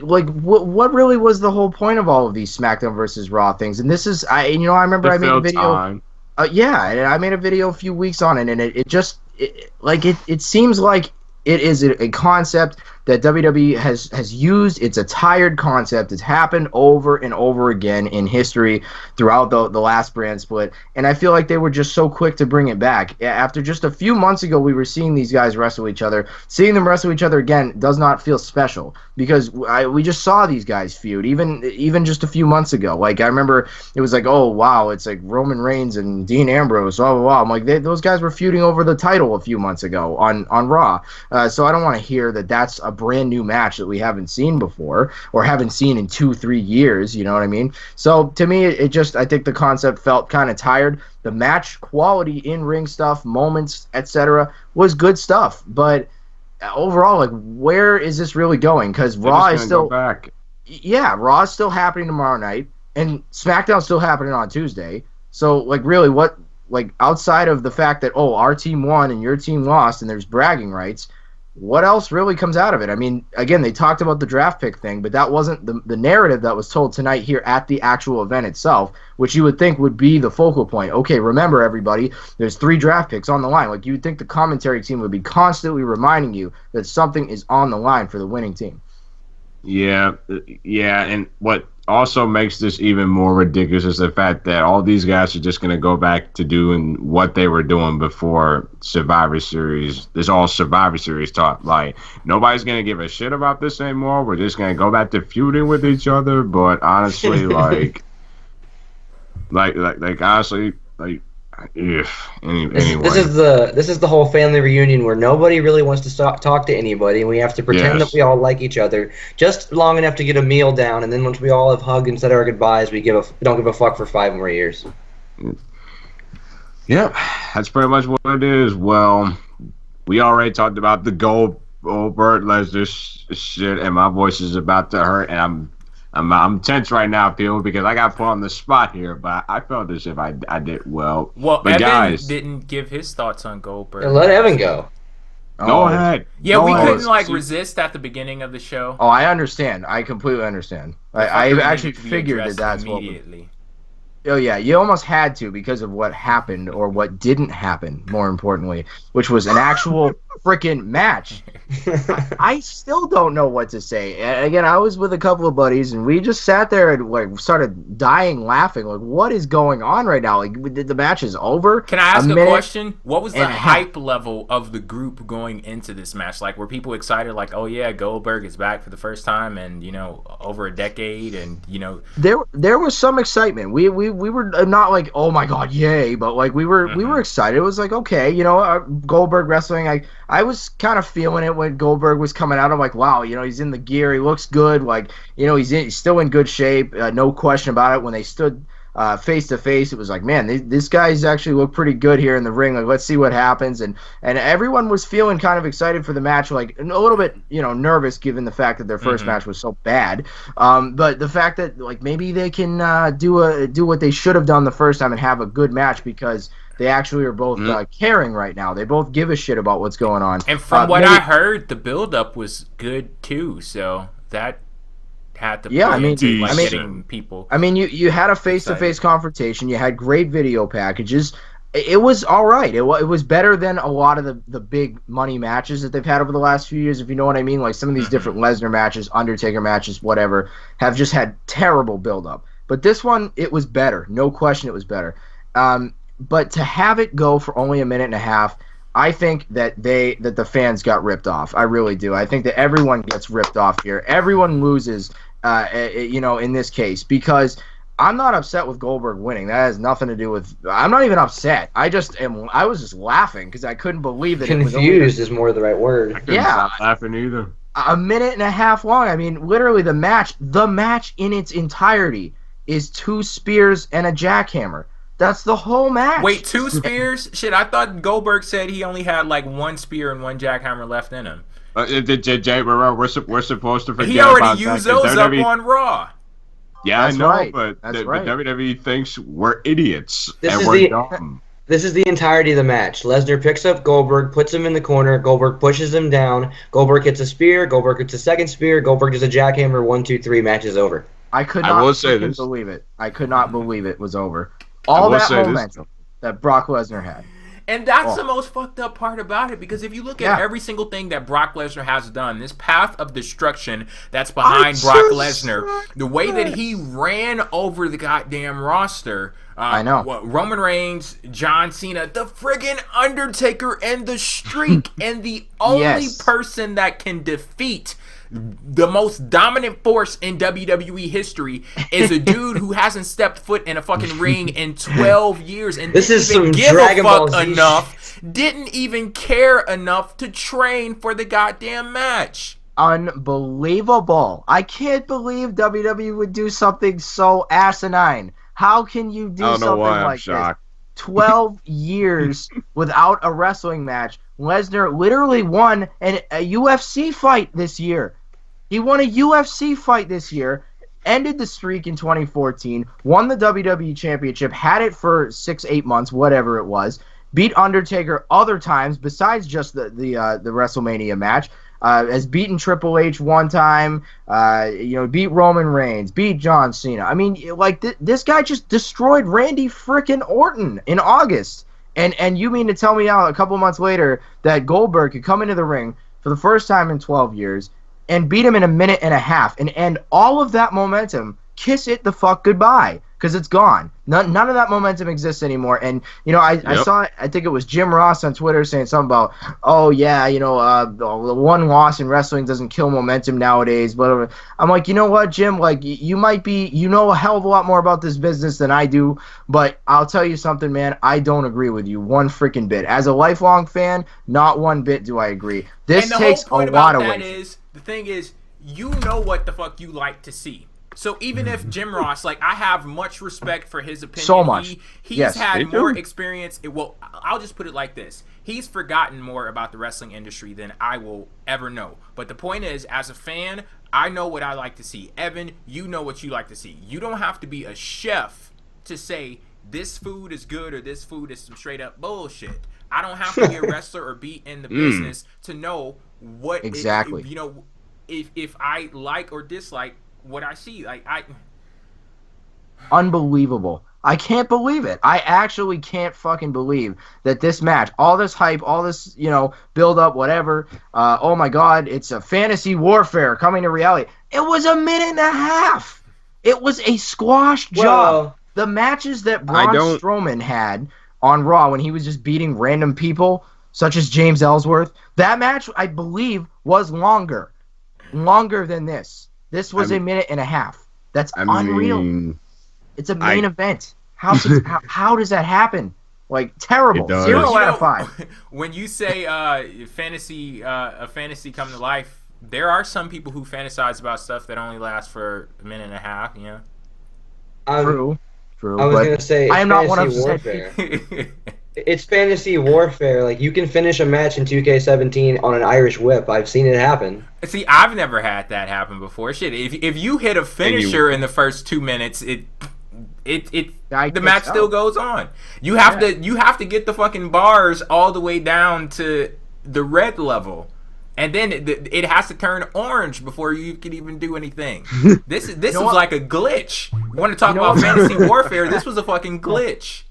Like, what really was the whole point of all of these SmackDown versus Raw things? And this is, I remember I made a video. I made a video a few weeks on it, and it seems like it is a concept that WWE has used. It's a tired concept. It's happened over and over again in history throughout the last brand split, and I feel like they were just so quick to bring it back. After just a few months ago, we were seeing these guys wrestle each other. Seeing them wrestle each other again does not feel special because we just saw these guys feud even just a few months ago. Like, I remember it was like, oh wow, it's like Roman Reigns and Dean Ambrose. Oh wow, I'm like, those guys were feuding over the title a few months ago on Raw. So I don't want to hear that that's a brand new match that we haven't seen before or haven't seen in 2-3 years. You know what I mean? So to me, I think the concept felt kind of tired. The match quality, in-ring stuff, moments, etc. was good stuff, but overall, like, where is this really going? Because Raw is still back. Yeah, Raw is still happening tomorrow night, and SmackDown's still happening on Tuesday. So, like, really, what, like, outside of the fact that, oh, our team won and your team lost and there's bragging rights, what else really comes out of it? I mean, again, they talked about the draft pick thing, but that wasn't the narrative that was told tonight here at the actual event itself, which you would think would be the focal point. Okay, remember, everybody, there's 3 draft picks on the line. Like, you would think the commentary team would be constantly reminding you that something is on the line for the winning team. Yeah, and what also makes this even more ridiculous is the fact that all these guys are just going to go back to doing what they were doing before Survivor Series. This all Survivor Series talk. Like, nobody's going to give a shit about this anymore. We're just going to go back to feuding with each other. But honestly, like honestly, like, anyway. This is the whole family reunion where nobody really wants to talk to anybody, and we have to pretend that we all like each other just long enough to get a meal down, and then once we all have hugged and said our goodbyes, we don't give a fuck for 5 more years. Yep, that's pretty much what it is. Well, we already talked about the Goldberg Lesnar shit, and my voice is about to hurt, and I'm tense right now, people, because I got put on the spot here, but I felt as if I did well. Well, but Evan guys didn't give his thoughts on Goldberg. And let Evan go. Go ahead. Yeah, we couldn't resist at the beginning of the show. Oh, I understand. I completely understand. I actually figured that's immediately. Oh yeah, you almost had to because of what happened or what didn't happen. More importantly, which was an actual freaking match. I still don't know what to say. Again, I was with a couple of buddies, and we just sat there and like started dying laughing. Like, what is going on right now? Like, the match is over. Can I ask a question? What was the hype level of the group going into this match? Like, were people excited? Like, oh yeah, Goldberg is back for the first time in over a decade, and there was some excitement. We were not like, oh my god, yay, but like we were excited. It was like, okay, Goldberg wrestling. I was kind of feeling it when Goldberg was coming out. I'm like, wow, he's in the gear. He looks good. Like, he's still in good shape. No question about it. When they stood face to face, it was like, man, this guy's actually looked pretty good here in the ring. Like, let's see what happens. And everyone was feeling kind of excited for the match, like a little bit, nervous given the fact that their first match was so bad. But the fact that like maybe they can do what they should have done the first time and have a good match because they actually are both caring right now. They both give a shit about what's going on. And from what I heard, the build-up was good too. So that had to Yeah, play I mean, into like I mean- getting people. I mean, you had a face-to-face confrontation. You had great video packages. It was all right. It was better than a lot of the big money matches that they've had over the last few years, if you know what I mean. Like some of these different Lesnar matches, Undertaker matches, whatever, have just had terrible build-up. But this one, it was better. No question it was better. But to have it go for only a minute and a half, I think that the fans got ripped off. I really do. I think that everyone gets ripped off here. Everyone loses, in this case, because I'm not upset with Goldberg winning. That has nothing to do with. I'm not even upset. I was just laughing because I couldn't believe that. Confused is more the right word. I couldn't stop laughing either. A minute and a half long. I mean, literally the match in its entirety is 2 spears and a jackhammer. That's the whole match. Wait, 2 spears? Shit, I thought Goldberg said he only had like 1 spear and 1 jackhammer left in him. We're supposed to forget. He already used those up on Raw. Yeah, That's I know, right. but That's right. WWE thinks we're idiots This and is we're the- dumb. This is the entirety of the match. Lesnar picks up Goldberg, puts him in the corner. Goldberg pushes him down. Goldberg hits a spear. Goldberg hits a second spear. Goldberg does a jackhammer. 1, 2, 3. Match is over. I could I not will say freaking this. believe it. I could not believe it was over. All will that say this. momentum that Brock Lesnar had. And that's the most fucked up part about it, because if you look at every single thing that Brock Lesnar has done, this path of destruction that's behind Brock Lesnar, the way that he ran over the goddamn roster, I know. Roman Reigns, John Cena, the friggin' Undertaker, and the Streak, and the only person that can defeat the most dominant force in WWE history is a dude who hasn't stepped foot in a fucking ring in 12 years and This didn't is even some give Dragon a Ball fuck Z enough, didn't even care enough to train for the goddamn match. Unbelievable. I can't believe WWE would do something so asinine. How can you do I don't know something why I'm like shocked. this? 12 years without a wrestling match. Lesnar literally won a UFC fight this year. He won a UFC fight this year, ended the streak in 2014, won the WWE Championship, had it for 6-8 months, whatever it was, beat Undertaker other times besides just the WrestleMania match, has beaten Triple H one time, beat Roman Reigns, beat John Cena. I mean, like this guy just destroyed Randy frickin' Orton in August. And you mean to tell me now a couple months later that Goldberg could come into the ring for the first time in 12 years and beat him in a minute and a half and end all of that momentum, kiss it the fuck goodbye, because it's gone. None of that momentum exists anymore. And, I saw, I think it was Jim Ross on Twitter saying something about, the one loss in wrestling doesn't kill momentum nowadays. But I'm like, you know what, Jim? Like, you might be, a hell of a lot more about this business than I do. But I'll tell you something, man. I don't agree with you one freaking bit. As a lifelong fan, not one bit do I agree. This takes a lot away. The thing is, you know what the fuck you like to see. So even if Jim Ross, like, I have much respect for his opinion. So much. He's had more experience. Well, I'll just put it like this. He's forgotten more about the wrestling industry than I will ever know. But the point is, as a fan, I know what I like to see. Evan, you know what you like to see. You don't have to be a chef to say this food is good or this food is some straight up bullshit. I don't have to be a wrestler or be in the business to know what exactly. If I like or dislike what I see. Unbelievable. I can't believe it. I actually can't fucking believe that this match, all this hype, all this, build up, whatever. Oh my God, it's a fantasy warfare coming to reality. It was a minute and a half. It was a squash job. The matches that Braun Strowman had on Raw when he was just beating random people, such as James Ellsworth, that match, I believe, was longer than this. This was a minute and a half. That's unreal. It's a main event. How does that happen? Like, terrible. 0 out of 5. When you say fantasy come to life, there are some people who fantasize about stuff that only lasts for a minute and a half. True. I was gonna say I am not one of warfare. It's fantasy warfare. Like, you can finish a match in 2K17 on an Irish whip. I've seen it happen. See, I've never had that happen before. Shit, if you hit a finisher in the first 2 minutes, the match still goes on. You have to get the fucking bars all the way down to the red level, And then it has to turn orange before you can even do anything. This is like a glitch. You want to talk about fantasy warfare? This was a fucking glitch.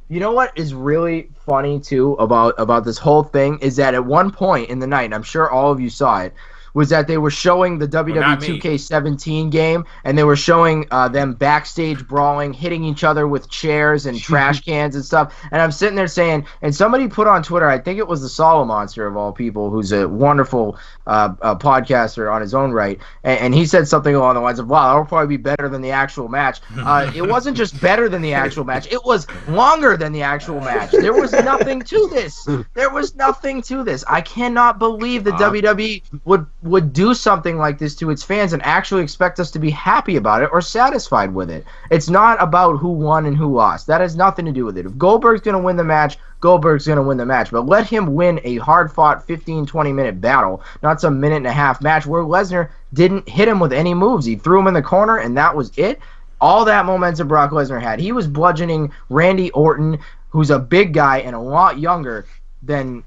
You know what is really funny too about this whole thing is that at one point in the night, and I'm sure all of you saw it, was that they were showing the WWE 2K17 game, and they were showing them backstage brawling, hitting each other with chairs and trash cans and stuff. And I'm sitting there saying, and somebody put on Twitter, I think it was the Solo Monster of all people, who's a wonderful podcaster on his own right, and he said something along the lines of, wow, that'll probably be better than the actual match. It wasn't just better than the actual match, it was longer than the actual match. There was nothing to this. I cannot believe the WWE would do something like this to its fans and actually expect us to be happy about it or satisfied with it. It's not about who won and who lost. That has nothing to do with it. If Goldberg's going to win the match, Goldberg's going to win the match. But let him win a hard-fought 15, 20-minute battle, not some minute-and-a-half match where Lesnar didn't hit him with any moves. He threw him in the corner, and that was it. All that momentum Brock Lesnar had. He was bludgeoning Randy Orton, who's a big guy and a lot younger than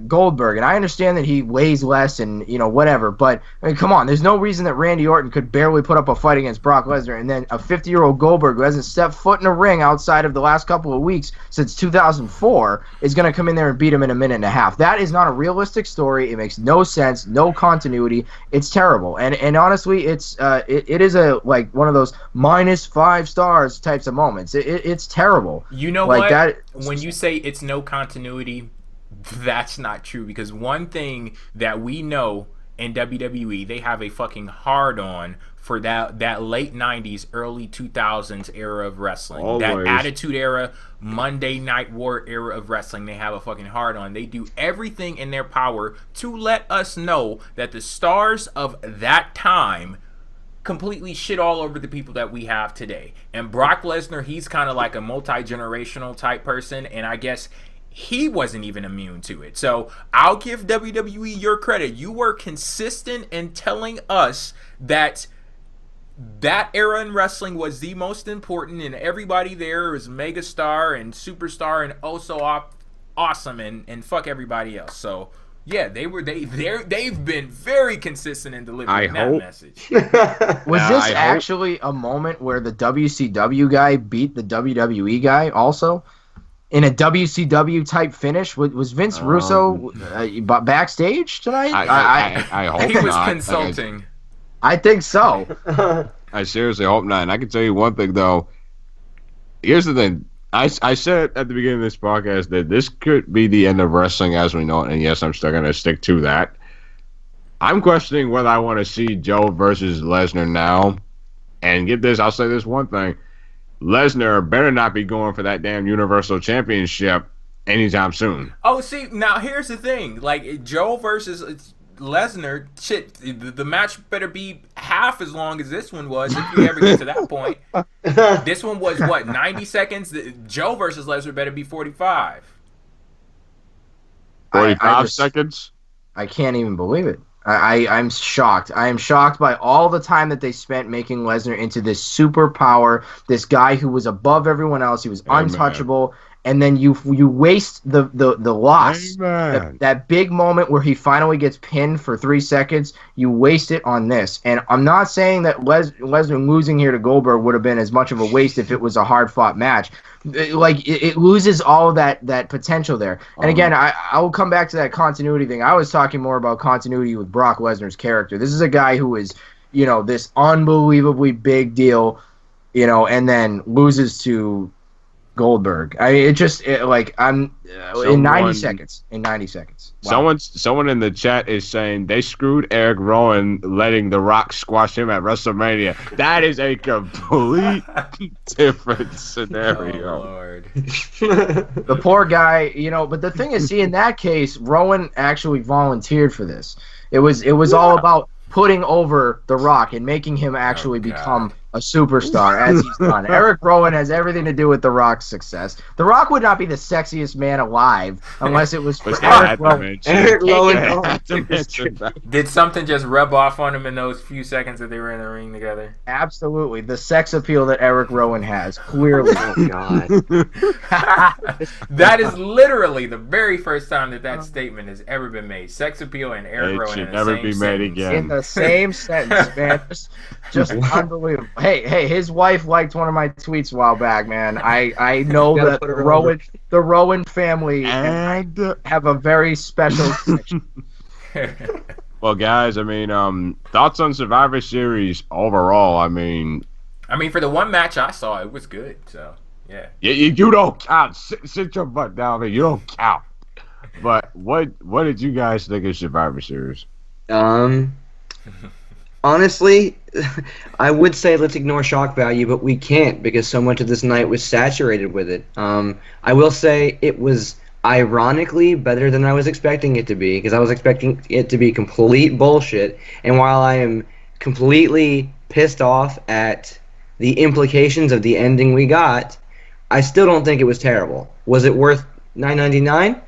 Goldberg, and I understand that he weighs less and whatever, but I mean, come on, there's no reason that Randy Orton could barely put up a fight against Brock Lesnar, and then a 50-year-old Goldberg who hasn't stepped foot in a ring outside of the last couple of weeks since 2004 is going to come in there and beat him in a minute and a half. That is not a realistic story. It makes no sense, no continuity. It's terrible, and honestly, it is a like one of those -5 stars types of moments. It's terrible. You know like what? That, when you say it's no continuity, that's not true, because one thing that we know in WWE, they have a fucking hard-on for that late 90s, early 2000s era of wrestling. Always. That Attitude Era, Monday Night War era of wrestling, they have a fucking hard-on. They do everything in their power to let us know that the stars of that time completely shit all over the people that we have today. And Brock Lesnar, he's kind of like a multi-generational type person, and I guess he wasn't even immune to it. So I'll give WWE your credit. You were consistent in telling us that era in wrestling was the most important, and everybody there was megastar and superstar and oh so awesome, and fuck everybody else. So yeah, they've been very consistent in delivering that message. Was this actually a moment where the WCW guy beat the WWE guy also? In a WCW type finish, was Vince Russo backstage tonight? I hope he was not. consulting. I think so. I seriously hope not. And I can tell you one thing though. Here's the thing. I said at the beginning of this podcast that this could be the end of wrestling as we know it, and yes, I'm still going to stick to that. I'm questioning whether I want to see Joe versus Lesnar now. And get this, I'll say this one thing. Lesnar better not be going for that damn Universal Championship anytime soon. Oh, see, now here's the thing. Like, Joe versus Lesnar, shit, the match better be half as long as this one was if you ever get to that point. This one was, 90 seconds? Joe versus Lesnar better be 45. 45 seconds? I can't even believe it. I'm shocked. I am shocked by all the time that they spent making Lesnar into this superpower, this guy who was above everyone else. He was untouchable. And then you waste the loss, that big moment where he finally gets pinned for 3 seconds. You waste it on this. And I'm not saying that Lesnar losing here to Goldberg would have been as much of a waste if it was a hard-fought match. It loses all of that potential there. And again, I will come back to that continuity thing. I was talking more about continuity with Brock Lesnar's character. This is a guy who is, this unbelievably big deal, and then loses to Goldberg. I mean, in 90 seconds. Wow. Someone in the chat is saying they screwed Eric Rowan letting The Rock squash him at WrestleMania. That is a complete different scenario. Oh, Lord. The poor guy, but the thing is, see, in that case, Rowan actually volunteered for this. It was all about putting over The Rock and making him actually become a superstar, as he's done. Eric Rowan has everything to do with The Rock's success. The Rock would not be the sexiest man alive unless it was for Eric Rowan. Eric Rowan. Did something just rub off on him in those few seconds that they were in the ring together? Absolutely. The sex appeal that Eric Rowan has, clearly. Oh, God. That is literally the very first time that statement has ever been made. Sex appeal and Eric Rowan should never be made again. In the same sentence, man. Just unbelievable. Hey, his wife liked one of my tweets a while back, man. I know that the Rowan family have a very special connection. Well, guys, I mean, thoughts on Survivor Series overall? I mean, for the one match I saw, it was good. So, yeah. You don't count. Sit your butt down, man. You don't count. But what did you guys think of Survivor Series? Honestly, I would say let's ignore shock value, but we can't because so much of this night was saturated with it. I will say it was ironically better than I was expecting it to be because I was expecting it to be complete bullshit. And while I am completely pissed off at the implications of the ending we got, I still don't think it was terrible. Was it worth $9.99?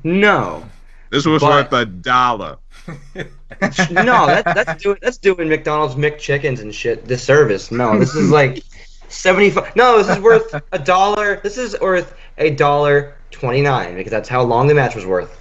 No. This was worth $1. No, that's doing McDonald's McChickens and shit disservice. No, this is like 75. No, this is worth $1. This is worth $1.29 because that's how long the match was worth.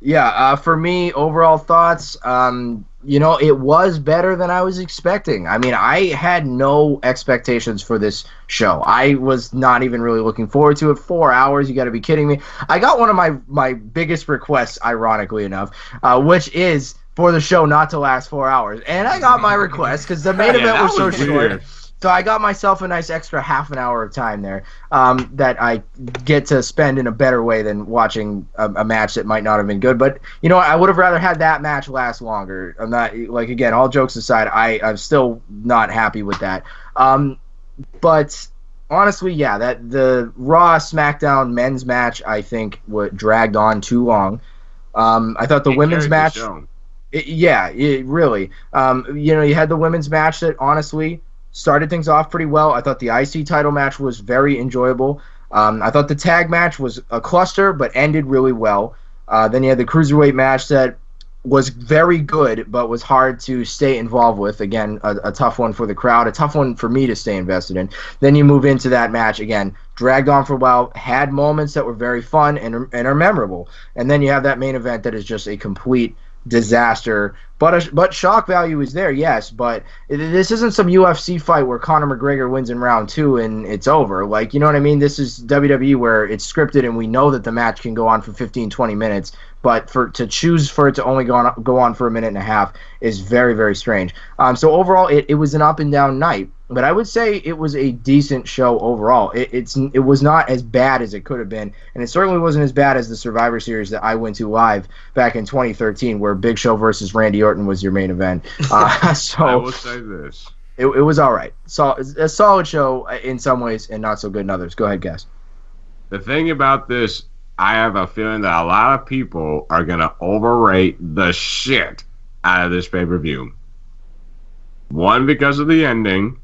Yeah, for me, overall thoughts, it was better than I was expecting. I mean, I had no expectations for this show. I was not even really looking forward to it. 4 hours, you got to be kidding me. I got one of my biggest requests, ironically enough, which is for the show not to last 4 hours. And I got my request because the main event was so short. So I got myself a nice extra half an hour of time there that I get to spend in a better way than watching a match that might not have been good. But, I would have rather had that match last longer. I'm not, again, all jokes aside, I'm still not happy with that. But honestly, yeah, that the Raw SmackDown men's match, I think, dragged on too long. I thought the women's match... really. You had the women's match that, honestly... started things off pretty well. I thought the IC title match was very enjoyable. I thought the tag match was a cluster, but ended really well. Then you had the cruiserweight match that was very good, but was hard to stay involved with. Again, a tough one for the crowd, a tough one for me to stay invested in. Then you move into that match again, dragged on for a while, had moments that were very fun and are memorable. And then you have that main event that is just a complete disaster. But shock value is there, yes, but this isn't some UFC fight where Conor McGregor wins in round 2 and it's over. You know what I mean? This is WWE where it's scripted and we know that the match can go on for 15, 20 minutes, but to choose for it to only go on for a minute and a half is very, very strange. So overall, it was an up and down night, but I would say it was a decent show overall. It was not as bad as it could have been, and it certainly wasn't as bad as the Survivor Series that I went to live back in 2013, where Big Show versus Randy Orton was your main event. So I will say this. It was all right. So a solid show in some ways and not so good in others. Go ahead, Cass. The thing about this, I have a feeling that a lot of people are going to overrate the shit out of this pay-per-view. One, because of the ending.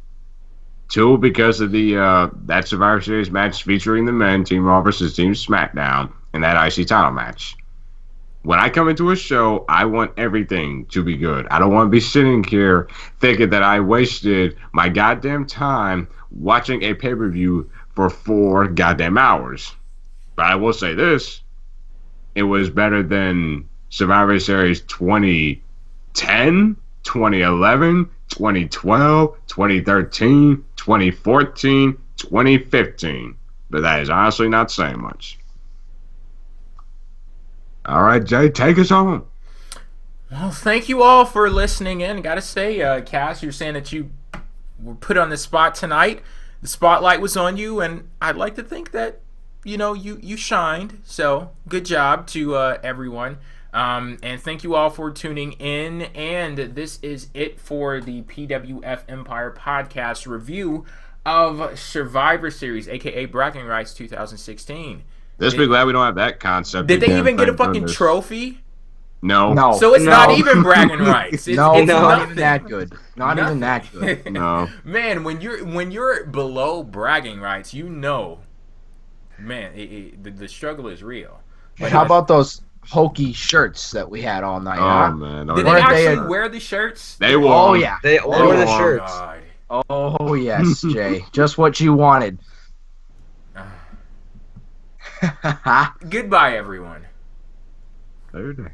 Two, because of the that Survivor Series match featuring the men, Team Raw versus Team SmackDown, and that IC title match. When I come into a show, I want everything to be good. I don't want to be sitting here thinking that I wasted my goddamn time watching a pay-per-view for 4 goddamn hours. But I will say this. It was better than Survivor Series 2010, 2011, 2012, 2013, 2014, 2015. But that is honestly not saying much. All right, Jay, take us home. Well, thank you all for listening in. Got to say, Cass, you're saying that you were put on the spot tonight. The spotlight was on you, and I'd like to think that, you shined. So good job to everyone. And thank you all for tuning in. And this is it for the PWF Empire podcast review of Survivor Series, a.k.a. Bragging Rights 2016. Let's be glad we don't have that concept. Did they even get a fucking trophy? No. So it's No. not even bragging rights. It's, No, it's not nothing. even that good. Not even that good. No. Man, when you're below bragging rights, you know, man, the struggle is real. But how about those hokey shirts that we had all night? Oh huh? man. Did they Weren't they actually a- wear the shirts? They won. Oh yeah. They wore the won. shirts. God. Oh yes, Jay. Just what you wanted. Goodbye, everyone. There it is.